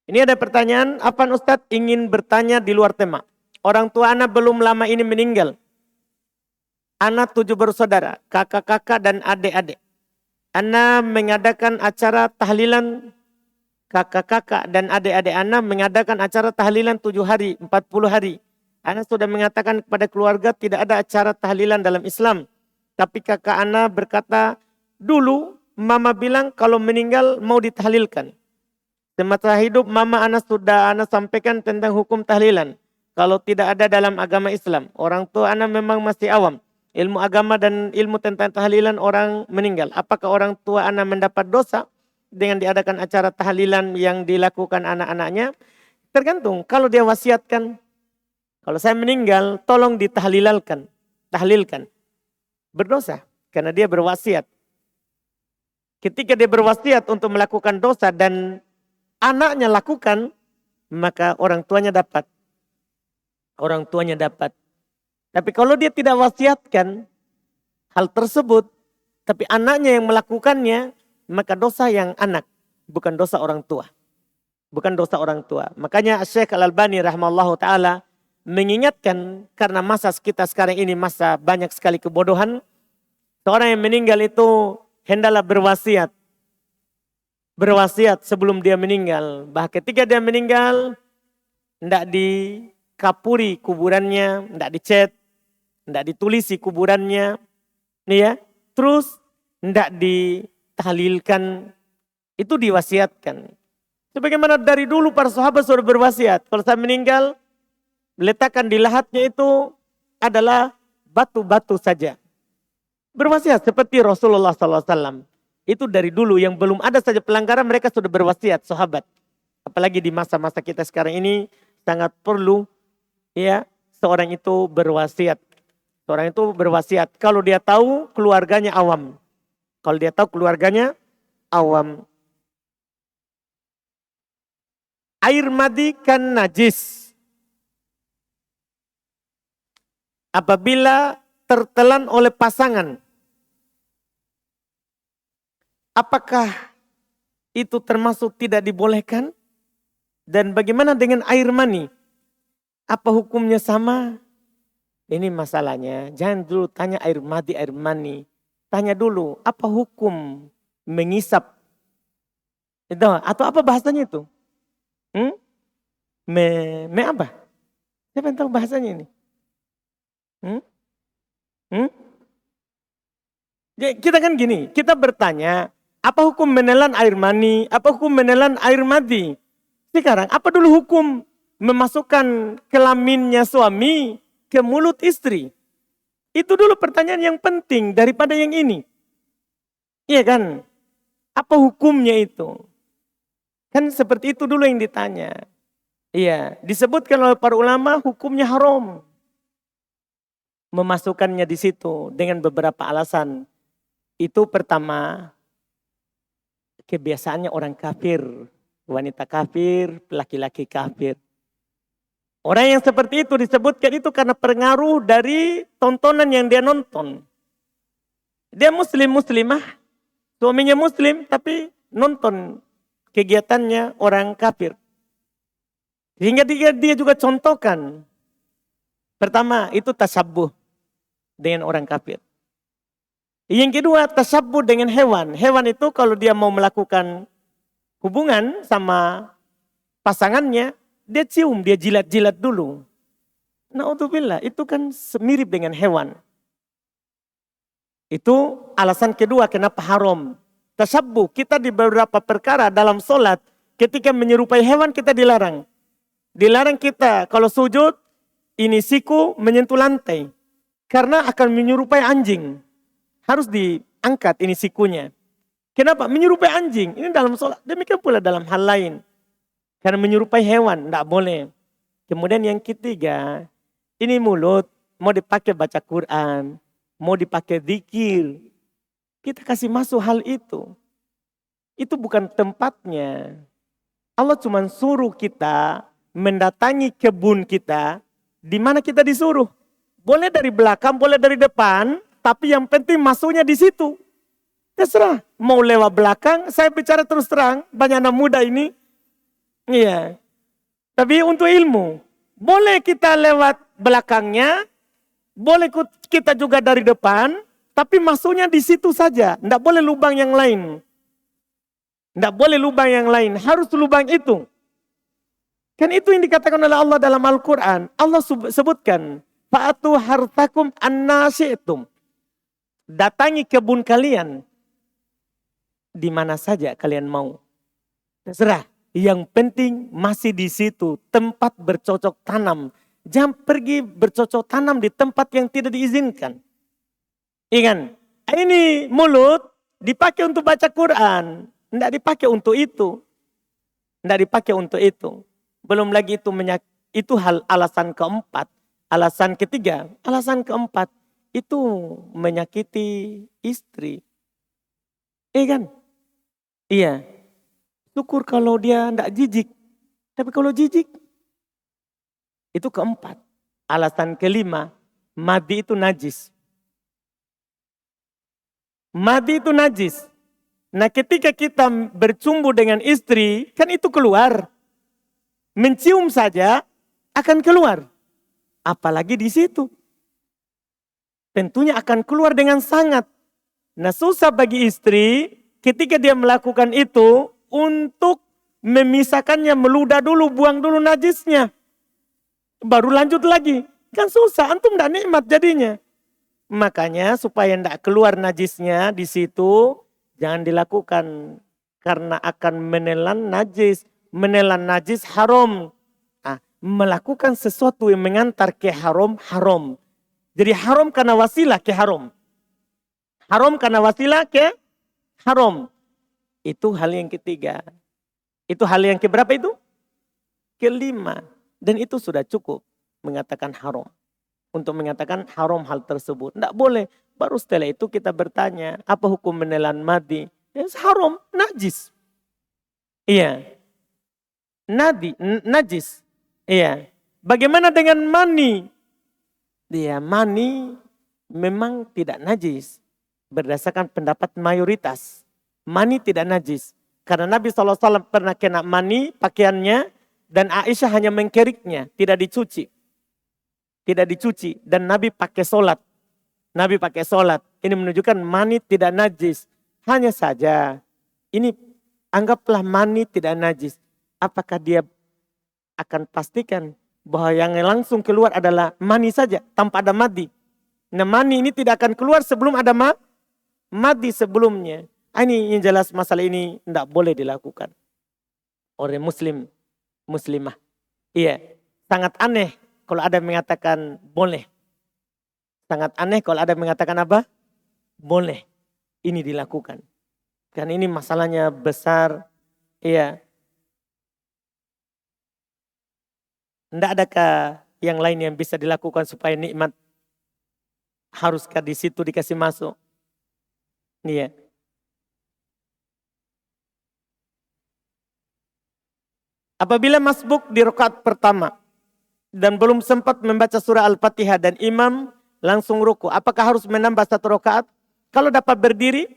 Ini ada pertanyaan, Afan Ustadz ingin bertanya di luar tema. Orang tua anak belum lama ini meninggal. Anak 7 bersaudara, kakak-kakak dan adik-adik. Anak mengadakan acara tahlilan, kakak-kakak dan adik-adik anak mengadakan acara tahlilan 7 hari, 40 hari. Anak sudah mengatakan kepada keluarga tidak ada acara tahlilan dalam Islam. Tapi kakak anak berkata, dulu mama bilang kalau meninggal mau ditahlilkan. Semasa hidup mama anak sudah anak sampaikan tentang hukum tahlilan. Kalau tidak ada dalam agama Islam. Orang tua anak memang masih awam. Ilmu agama dan ilmu tentang tahlilan orang meninggal. Apakah orang tua anak mendapat dosa dengan diadakan acara tahlilan yang dilakukan anak-anaknya? Tergantung. Kalau dia wasiatkan, kalau saya meninggal tolong ditahlilalkan. Tahlilkan. Berdosa. Karena dia berwasiat. Ketika dia berwasiat untuk melakukan dosa dan anaknya lakukan, maka orang tuanya dapat. Orang tuanya dapat. Tapi kalau dia tidak wasiatkan hal tersebut, tapi anaknya yang melakukannya, maka dosa yang anak, bukan dosa orang tua. Bukan dosa orang tua. Makanya Syekh Al-Albani rahimahullahu ta'ala mengingatkan, karena masa kita sekarang ini masa banyak sekali kebodohan, seorang yang meninggal itu hendaklah berwasiat. Berwasiat sebelum dia meninggal. Bahkan ketika dia meninggal, tidak dikapuri kuburannya, tidak dicat, tidak ditulisi kuburannya, ya. Terus tidak ditahlilkan, itu diwasiatkan. Sebagaimana dari dulu para sahabat sudah berwasiat, kalau saya meninggal, letakkan di lahatnya itu adalah batu-batu saja. Berwasiat seperti Rasulullah SAW. Itu dari dulu yang belum ada saja pelanggaran mereka sudah berwasiat sahabat. Apalagi di masa-masa kita sekarang ini sangat perlu ya seorang itu berwasiat. Seorang itu berwasiat kalau dia tahu keluarganya awam. Kalau dia tahu keluarganya awam. Air madi kan najis. Apabila tertelan oleh pasangan. Apakah itu termasuk tidak dibolehkan? Dan bagaimana dengan air mani? Apa hukumnya sama? Ini masalahnya. Jangan dulu tanya air madi, air mani. Tanya dulu, apa hukum mengisap? Atau apa bahasanya itu? Apa? Siapa yang tahu bahasanya ini? Kita kan gini, kita bertanya, apa hukum menelan air mani? Apa hukum menelan air madi? Sekarang, apa dulu hukum memasukkan kelaminnya suami ke mulut istri? Itu dulu pertanyaan yang penting daripada yang ini. Iya kan? Apa hukumnya itu? Kan seperti itu dulu yang ditanya. Iya, disebutkan oleh para ulama hukumnya haram. Memasukkannya di situ dengan beberapa alasan. Itu pertama, kebiasaannya orang kafir, wanita kafir, laki-laki kafir. Orang yang seperti itu disebutkan itu karena pengaruh dari tontonan yang dia nonton. Dia muslimah, suaminya muslim tapi nonton kegiatannya orang kafir. Sehingga dia juga contohkan. Pertama itu tasabbuh dengan orang kafir. Yang kedua tasabbuh dengan hewan. Hewan itu kalau dia mau melakukan hubungan sama pasangannya, dia cium, dia jilat-jilat dulu. Na'udzubillah, itu kan mirip dengan hewan. Itu alasan kedua kenapa haram. Tasabbuh, kita di beberapa perkara dalam sholat, ketika menyerupai hewan kita dilarang. Dilarang kita kalau sujud, ini siku menyentuh lantai. Karena akan menyerupai anjing. Harus diangkat ini sikunya. Kenapa? Menyerupai anjing. Ini dalam sholat. Demikian pula dalam hal lain. Karena menyerupai hewan. Tidak boleh. Kemudian yang ketiga. Ini mulut. Mau dipakai baca Quran. Mau dipakai zikir. Kita kasih masuk hal itu. Itu bukan tempatnya. Allah cuma suruh kita mendatangi kebun kita. Di mana kita disuruh. Boleh dari belakang, boleh dari depan. Tapi yang penting masuknya di situ. Terserah. Mau lewat belakang, saya bicara terus terang. Banyak anak muda ini. Iya. Tapi untuk ilmu, boleh kita lewat belakangnya, boleh kita juga dari depan, tapi masuknya di situ saja. Tidak boleh lubang yang lain. Tidak boleh lubang yang lain, harus lubang itu. Kan itu yang dikatakan oleh Allah dalam Al-Quran. Allah sebutkan, fa'atu hartakum anna syi'tum. Datangi kebun kalian, di mana saja kalian mau. Terserah, yang penting masih di situ, tempat bercocok tanam. Jangan pergi bercocok tanam di tempat yang tidak diizinkan. Ingat, ini mulut dipakai untuk baca Quran. Tidak dipakai untuk itu. Tidak dipakai untuk itu. Belum lagi itu hal alasan keempat. Alasan ketiga, alasan keempat itu menyakiti istri. Kan? Iya. Syukur kalau dia tidak jijik. Tapi kalau jijik, itu keempat. Alasan kelima, madi itu najis. Madi itu najis. Nah ketika kita bercumbu dengan istri, kan itu keluar. Mencium saja akan keluar. Apalagi di situ. Tentunya akan keluar dengan sangat. Nah susah bagi istri ketika dia melakukan itu untuk memisahkannya, meludah dulu, buang dulu najisnya. Baru lanjut lagi. Kan susah, antum tidak nikmat jadinya. Makanya supaya tidak keluar najisnya di situ, jangan dilakukan. Karena akan menelan najis. Menelan najis haram. Nah, melakukan sesuatu yang mengantar ke haram, haram. Jadi haram karena wasilah ke haram. Haram karena wasilah ke haram. Itu hal yang ketiga. Itu hal yang keberapa itu? Kelima. Dan itu sudah cukup mengatakan haram. Untuk mengatakan haram hal tersebut. Tidak boleh. Baru setelah itu kita bertanya, apa hukum menelan madi? Ya, haram, najis. Iya. Najis. Iya. Bagaimana dengan mani? Dia mani memang tidak najis. Berdasarkan pendapat mayoritas. Mani tidak najis. Karena Nabi SAW pernah kena mani pakaiannya. Dan Aisyah hanya mengkeriknya. Tidak dicuci. Tidak dicuci. Dan Nabi pakai solat. Nabi pakai solat. Ini menunjukkan mani tidak najis. Hanya saja. Ini anggaplah mani tidak najis. Apakah dia akan pastikan bahwa yang langsung keluar adalah mani saja tanpa ada madi. Nah mani ini tidak akan keluar sebelum ada madi sebelumnya. Ini yang jelas masalah ini tidak boleh dilakukan oleh muslimah. Iya, sangat aneh kalau ada yang mengatakan boleh. Sangat aneh kalau ada yang mengatakan apa? Boleh. Ini dilakukan. Karena ini masalahnya besar. Iya. Tidak adakah yang lain yang bisa dilakukan supaya nikmat? Haruskah di situ dikasih masuk? Iya. Apabila masbuk di rakaat pertama dan belum sempat membaca surah Al-Fatihah dan imam langsung ruku, apakah harus menambah satu rakaat? Kalau dapat berdiri,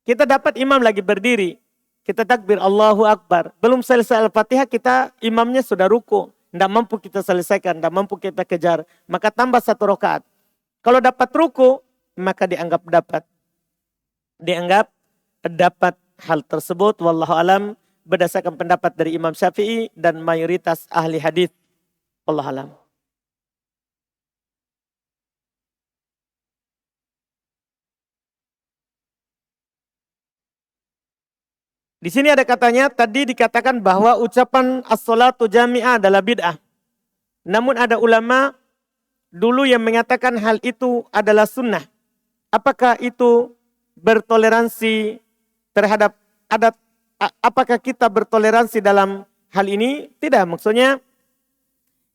kita dapat imam lagi berdiri. Kita takbir Allahu Akbar. Belum selesai Al-Fatihah imamnya sudah ruku. Tidak mampu kita selesaikan, tidak mampu kita kejar. Maka tambah satu rakaat. Kalau dapat ruku, maka dianggap dapat. Dianggap dapat hal tersebut. Wallahu alam, berdasarkan pendapat dari Imam Syafi'i dan mayoritas ahli hadis. Wallahu alam. Di sini ada katanya, tadi dikatakan bahwa ucapan as-salatu jami'ah adalah bid'ah. Namun ada ulama dulu yang mengatakan hal itu adalah sunnah. Apakah itu bertoleransi terhadap adat? Apakah kita bertoleransi dalam hal ini? Tidak, maksudnya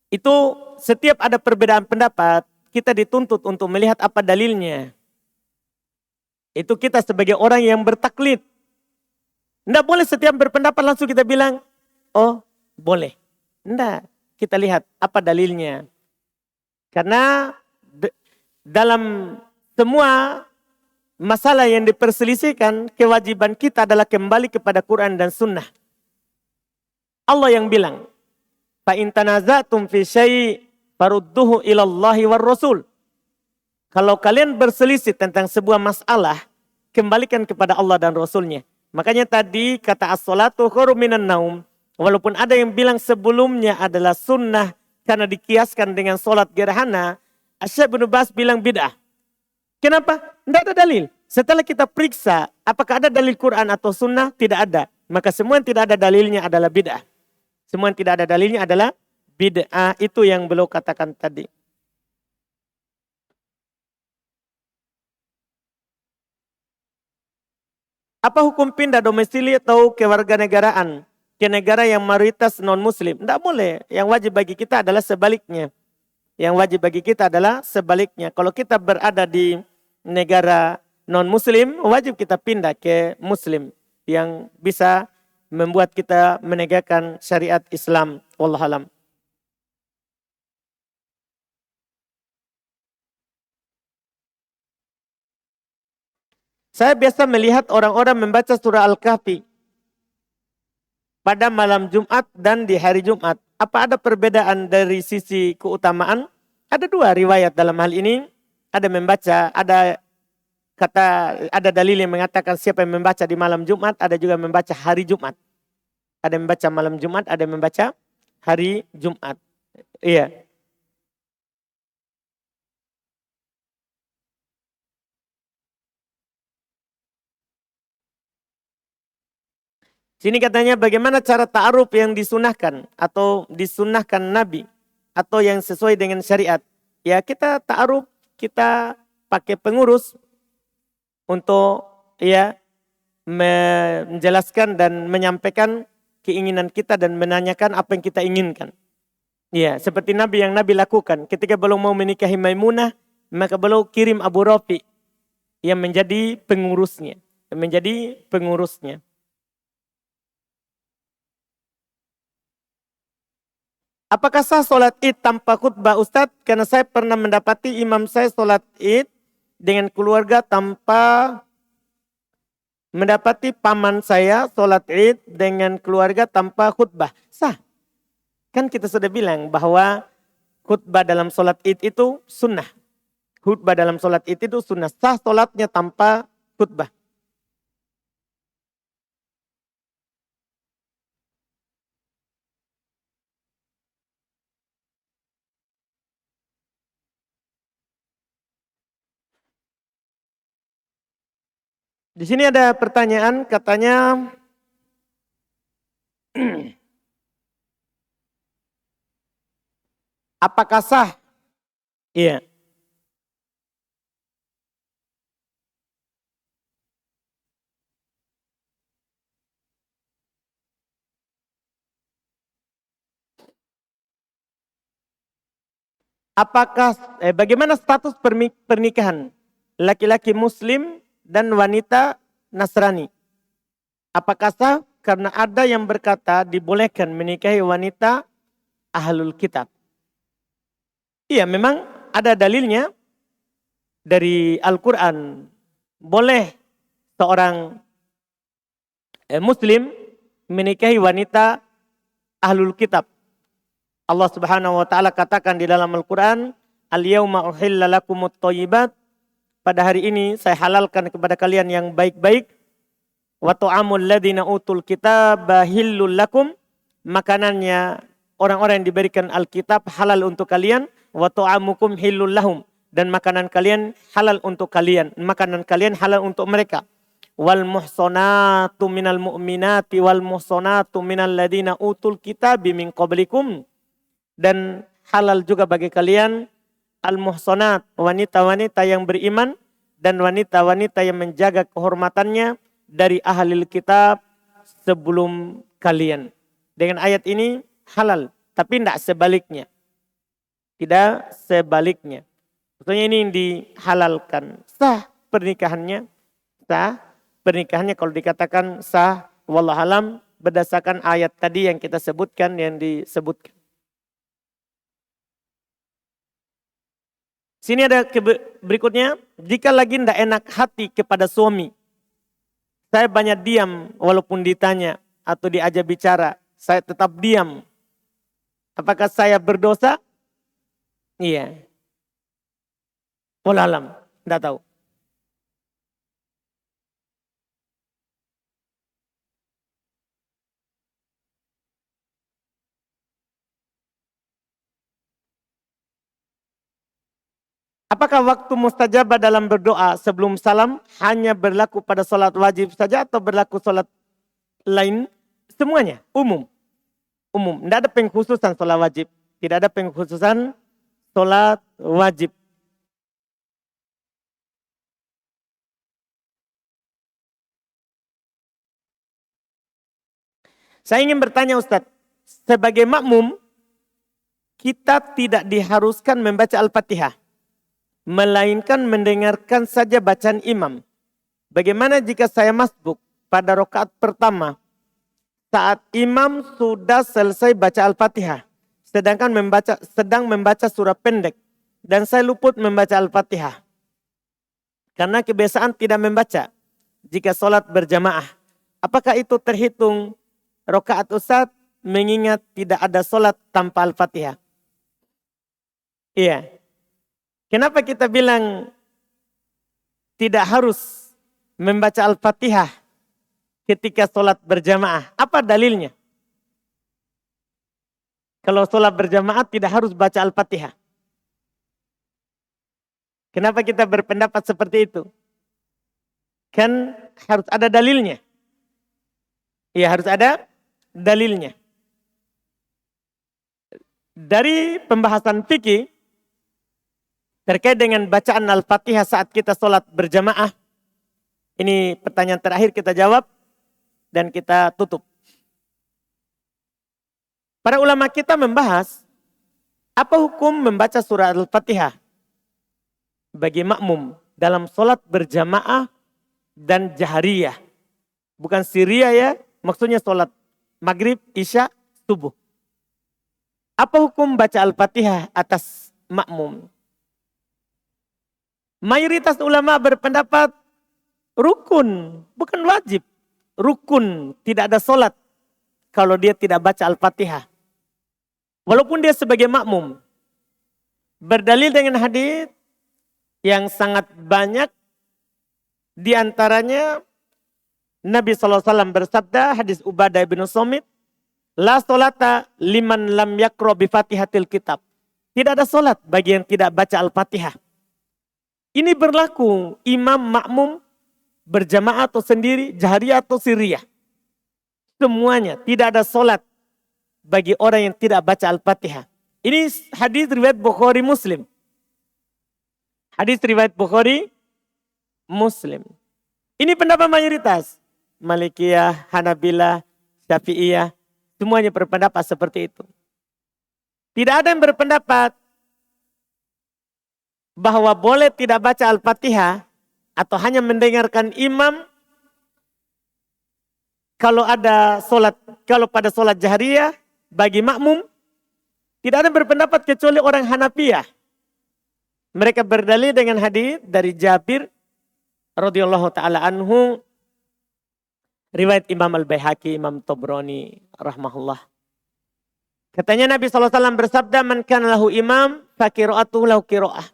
itu setiap ada perbedaan pendapat, kita dituntut untuk melihat apa dalilnya. Itu kita sebagai orang yang bertaklid. Tidak boleh setiap berpendapat langsung kita bilang, oh boleh. Tidak, kita lihat apa dalilnya. Karena dalam semua masalah yang diperselisihkan, kewajiban kita adalah kembali kepada Quran dan Sunnah. Allah yang bilang, fa in tanaza'tum fi syai' farudduhu ilallahi war rasul. Kalau kalian berselisih tentang sebuah masalah, kembalikan kepada Allah dan Rasulnya. Makanya tadi kata as-salatu khairum minan naum. Walaupun ada yang bilang sebelumnya adalah sunnah karena dikiaskan dengan solat gerhana, Syekh Ibnu Baz bilang bid'ah. Kenapa? Tidak ada dalil. Setelah kita periksa apakah ada dalil Quran atau sunnah, tidak ada. Maka semua yang tidak ada dalilnya adalah bid'ah. Semua yang tidak ada dalilnya adalah bid'ah. Itu yang beliau katakan tadi. Apa hukum pindah domisili atau kewarganegaraan ke negara yang mayoritas non-muslim? Tidak boleh. Yang wajib bagi kita adalah sebaliknya. Yang wajib bagi kita adalah sebaliknya. Kalau kita berada di negara non-muslim, wajib kita pindah ke muslim. Yang bisa membuat kita menegakkan syariat Islam. Wallahualam. Saya biasa melihat orang-orang membaca surah Al-Kahfi pada malam Jumat dan di hari Jumat. Apa ada perbedaan dari sisi keutamaan? Ada dua riwayat dalam hal ini. Ada membaca, ada dalil yang mengatakan siapa yang membaca di malam Jumat, ada juga membaca hari Jumat. Ada yang membaca malam Jumat, ada yang membaca hari Jumat. Iya. Sini katanya bagaimana cara ta'aruf yang disunahkan atau disunahkan Nabi atau yang sesuai dengan syariat. Ya kita ta'aruf, kita pakai pengurus untuk ya menjelaskan dan menyampaikan keinginan kita dan menanyakan apa yang kita inginkan. Ya seperti Nabi yang Nabi lakukan ketika beliau mau menikahi Maimunah, maka beliau kirim Abu Rafi yang menjadi pengurusnya. Apakah sah sholat id tanpa khutbah Ustadz? Karena saya pernah mendapati imam saya sholat id dengan keluarga tanpa mendapati paman saya sholat id dengan keluarga tanpa khutbah. Sah. Kan kita sudah bilang bahwa khutbah dalam sholat id itu sunnah. Khutbah dalam sholat id itu sunnah. Sah sholatnya tanpa khutbah. Di sini ada pertanyaan katanya apakah sah? Iya. Bagaimana status pernikahan laki-laki muslim dan wanita Nasrani? Apakah sah? Karena ada yang berkata dibolehkan menikahi wanita ahlul kitab. Iya, memang ada dalilnya dari Al-Quran. Boleh seorang muslim menikahi wanita ahlul kitab. Allah Subhanahu wa taala katakan di dalam Al-Quran, "Al-yauma uhilla lakumut thayyibat." Pada hari ini saya halalkan kepada kalian yang baik-baik. Wa ta'amul ladzina utul kitaba hillul lakum. Makanannya orang-orang yang diberikan Alkitab halal untuk kalian. Wa ta'amukum hillul lahum. Dan makanan kalian halal untuk kalian. Makanan kalian halal untuk mereka. Wal muhsanatu minal mu'minati wal muhsanatu minal ladzina utul kitabi min qablikum. Dan halal juga bagi kalian al-muhsanat, wanita-wanita yang beriman dan wanita-wanita yang menjaga kehormatannya dari ahli kitab sebelum kalian. Dengan ayat ini halal, tapi tidak sebaliknya. Tidak sebaliknya. Maksudnya ini dihalalkan. Sah pernikahannya. Sah pernikahannya kalau dikatakan sah, wallahualam berdasarkan ayat tadi yang kita sebutkan, yang disebutkan. Sini ada berikutnya, jika lagi tidak enak hati kepada suami, saya banyak diam walaupun ditanya atau diajak bicara, saya tetap diam. Apakah saya berdosa? Iya. Wallahu alam, tidak tahu. Apakah waktu mustajabah dalam berdoa sebelum salam hanya berlaku pada sholat wajib saja atau berlaku sholat lain? Semuanya, umum. Umum, tidak ada pengkhususan sholat wajib. Tidak ada pengkhususan sholat wajib. Saya ingin bertanya Ustadz, sebagai makmum, kita tidak diharuskan membaca Al-Fatihah, melainkan mendengarkan saja bacaan imam. Bagaimana jika saya masbuk pada rakaat pertama, saat imam sudah selesai baca Al-Fatihah, sedang membaca surah pendek, dan saya luput membaca Al-Fatihah, karena kebiasaan tidak membaca jika sholat berjamaah. Apakah itu terhitung rakaat Ustadz, mengingat tidak ada sholat tanpa Al-Fatihah? Iya. Kenapa kita bilang tidak harus membaca Al-Fatihah ketika sholat berjamaah? Apa dalilnya? Kalau sholat berjamaah tidak harus baca Al-Fatihah. Kenapa kita berpendapat seperti itu? Kan harus ada dalilnya. Iya, harus ada dalilnya. Dari pembahasan fikih terkait dengan bacaan Al-Fatihah saat kita sholat berjamaah, ini pertanyaan terakhir kita jawab dan kita tutup. Para ulama kita membahas apa hukum membaca surah Al-Fatihah bagi makmum dalam sholat berjamaah dan jahriyah. Bukan siriyah ya, maksudnya sholat maghrib, isya, subuh. Apa hukum baca Al-Fatihah atas makmum? Mayoritas ulama berpendapat rukun, bukan wajib. Rukun, tidak ada sholat kalau dia tidak baca Al-Fatihah. Walaupun dia sebagai makmum. Berdalil dengan hadis yang sangat banyak, di antaranya Nabi SAW bersabda, hadis Ubadah bin Somit, la sholata liman lam yakro bifatihatil kitab. Tidak ada sholat bagi yang tidak baca Al-Fatihah. Ini berlaku imam makmum berjamaah atau sendiri, jahriyah atau siriyah. Semuanya tidak ada sholat bagi orang yang tidak baca Al-Fatihah. Ini hadis riwayat Bukhari Muslim. Hadis riwayat Bukhari Muslim. Ini pendapat mayoritas. Malikiyah, Hanabilah, Syafi'iyah. Semuanya berpendapat seperti itu. Tidak ada yang berpendapat bahwa boleh tidak baca Al-Fatihah atau hanya mendengarkan imam kalau pada sholat jahriyah bagi makmum. Tidak ada yang berpendapat kecuali orang Hanafiyah. Mereka berdalil dengan hadis dari Jabir radhiyallahu taala anhu, riwayat Imam Al-Baihaqi, Imam Tabrani rahmahullah. Katanya Nabi SAW bersabda, man kana lahu imam fa qira'atuhu lahu qira'ah.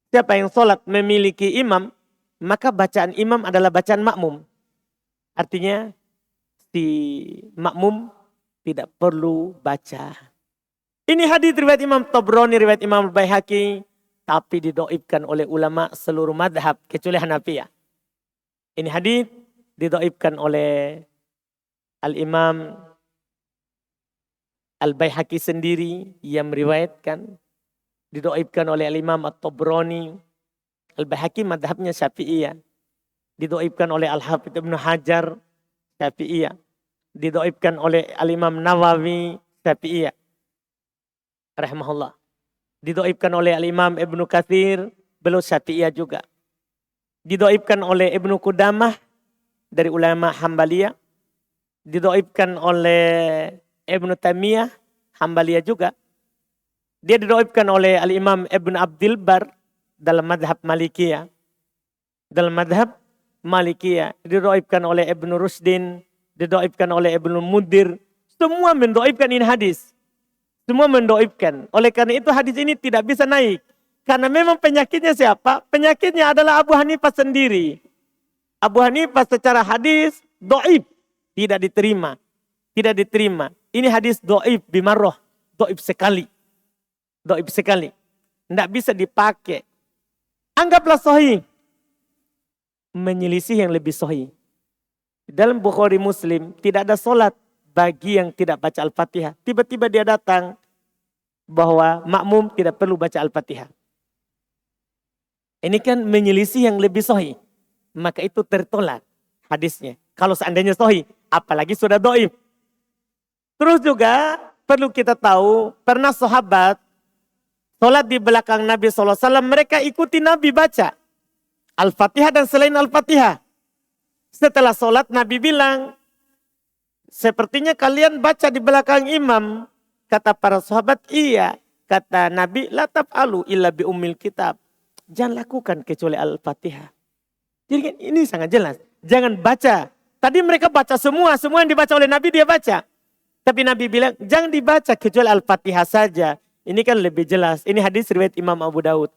Siapa yang sholat memiliki imam, maka bacaan imam adalah bacaan makmum. Artinya si makmum tidak perlu baca. Ini hadis riwayat Imam Tabrani, riwayat Imam Al-Baihaqi, tapi didoibkan oleh ulama seluruh madhab kecuali Hanafiyah. Ini hadis didoibkan oleh Al-Imam Al-Baihaqi sendiri yang meriwayatkan. Didoibkan oleh Al-Imam At-Tabrani. Al-Baihaqi madhabnya Syafi'iyah. Didoibkan oleh Al-Hafidh Ibn Hajar, Syafi'iyah. Didoibkan oleh Al-Imam Nawawi, Syafi'iyah. Rahimahullah. Didoibkan oleh Al-Imam Ibn Katsir, beliau Syafi'iyah juga. Didoibkan oleh Ibn Qudamah dari ulama Hambaliyah. Didoibkan oleh Ibn Taimiyah, Hambaliyah juga. Dia didoibkan oleh Al-Imam Ibn Abdil Bar dalam madhab Malikiyah. Dalam madhab Malikiyah. Didoibkan oleh Ibn Rushdin. Didoibkan oleh Ibn Mudir. Semua mendoibkan ini hadis. Semua mendoibkan. Oleh karena itu hadis ini tidak bisa naik. Karena memang penyakitnya siapa? Penyakitnya adalah Abu Hanifah sendiri. Abu Hanifah secara hadis doib. Tidak diterima. Tidak diterima. Ini hadis doib bimarroh. Doib sekali. Doib sekali. Tidak bisa dipakai. Anggaplah sahih. Menyelisih yang lebih sahih. Dalam Bukhari Muslim tidak ada solat bagi yang tidak baca Al-Fatihah. Tiba-tiba dia datang bahwa makmum tidak perlu baca Al-Fatihah. Ini kan menyelisih yang lebih sahih. Maka itu tertolak hadisnya. Kalau seandainya sahih, apalagi sudah doib. Terus juga perlu kita tahu, pernah sahabat solat di belakang Nabi SAW, mereka ikuti Nabi baca Al-Fatihah dan selain Al-Fatihah. Setelah solat Nabi bilang, sepertinya kalian baca di belakang imam. Kata para sahabat, iya. Kata Nabi, la taf'alu illa bi ummil kitab. Jangan lakukan kecuali Al-Fatihah. Jadi kan ini sangat jelas. Jangan baca. Tadi mereka baca semua yang dibaca oleh Nabi dia baca. Tapi Nabi bilang, jangan dibaca kecuali Al-Fatihah saja. Ini kan lebih jelas. Ini hadis riwayat Imam Abu Daud.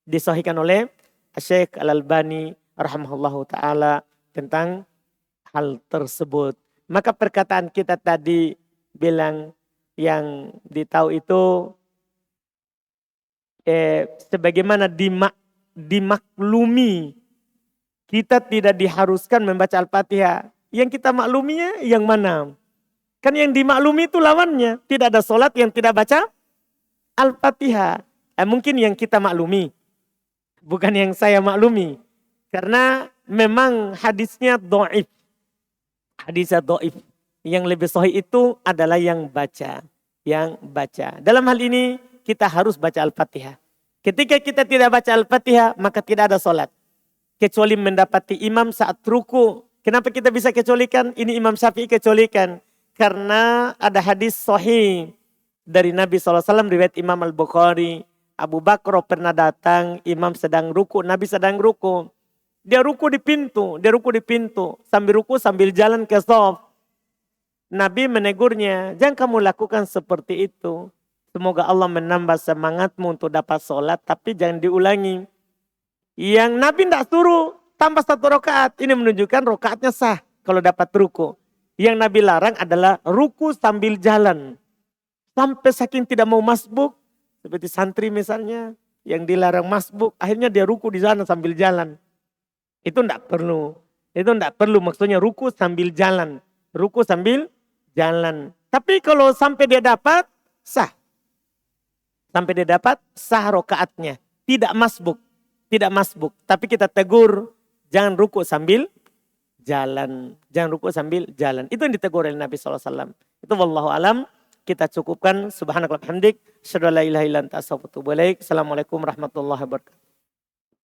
Disahihkan oleh Syekh Al-Albani rahimahullahu ta'ala tentang hal tersebut. Maka perkataan kita tadi bilang yang ditahu itu sebagaimana dimaklumi, kita tidak diharuskan membaca Al-Fatihah. Yang kita makluminya yang mana? Kan yang dimaklumi itu lawannya. Tidak ada solat yang tidak baca Al-Fatihah. Mungkin yang kita maklumi. Bukan yang saya maklumi. Karena memang hadisnya dhaif. Hadisnya dhaif. Yang lebih sahih itu adalah yang baca. Yang baca. Dalam hal ini kita harus baca Al-Fatihah. Ketika kita tidak baca Al-Fatihah, maka tidak ada solat. Kecuali mendapati imam saat ruku. Kenapa kita bisa kecualikan? Ini Imam Syafi'i kecualikan. Karena ada hadis sahih dari Nabi SAW, riwayat Imam Al-Bukhari. Abu Bakar pernah datang, imam sedang ruku, Nabi sedang ruku. Dia ruku di pintu. Sambil ruku sambil jalan ke shaf. Nabi menegurnya, jangan kamu lakukan seperti itu. Semoga Allah menambah semangatmu untuk dapat sholat, tapi jangan diulangi. Yang Nabi tidak suruh tambah 1 rakaat. Ini menunjukkan rakaatnya sah kalau dapat ruku. Yang Nabi larang adalah ruku sambil jalan. Sampai saking tidak mau masbuk, seperti santri misalnya, yang dilarang masbuk, akhirnya dia ruku di sana sambil jalan. Itu tidak perlu. Maksudnya ruku sambil jalan. Ruku sambil jalan. Tapi kalau sampai dia dapat, sah. Sampai dia dapat, sah rokaatnya. Tidak masbuk. Tapi kita tegur, jangan ruku sambil jalan. Itu yang ditegur oleh Nabi SAW. Itu wallahu alam. Kita cukupkan. Subhanakallah hamdik. Asyhadu an la ilaha illa anta astaghfiruka wa atubu ilaik. Assalamualaikum warahmatullahi wabarakatuh.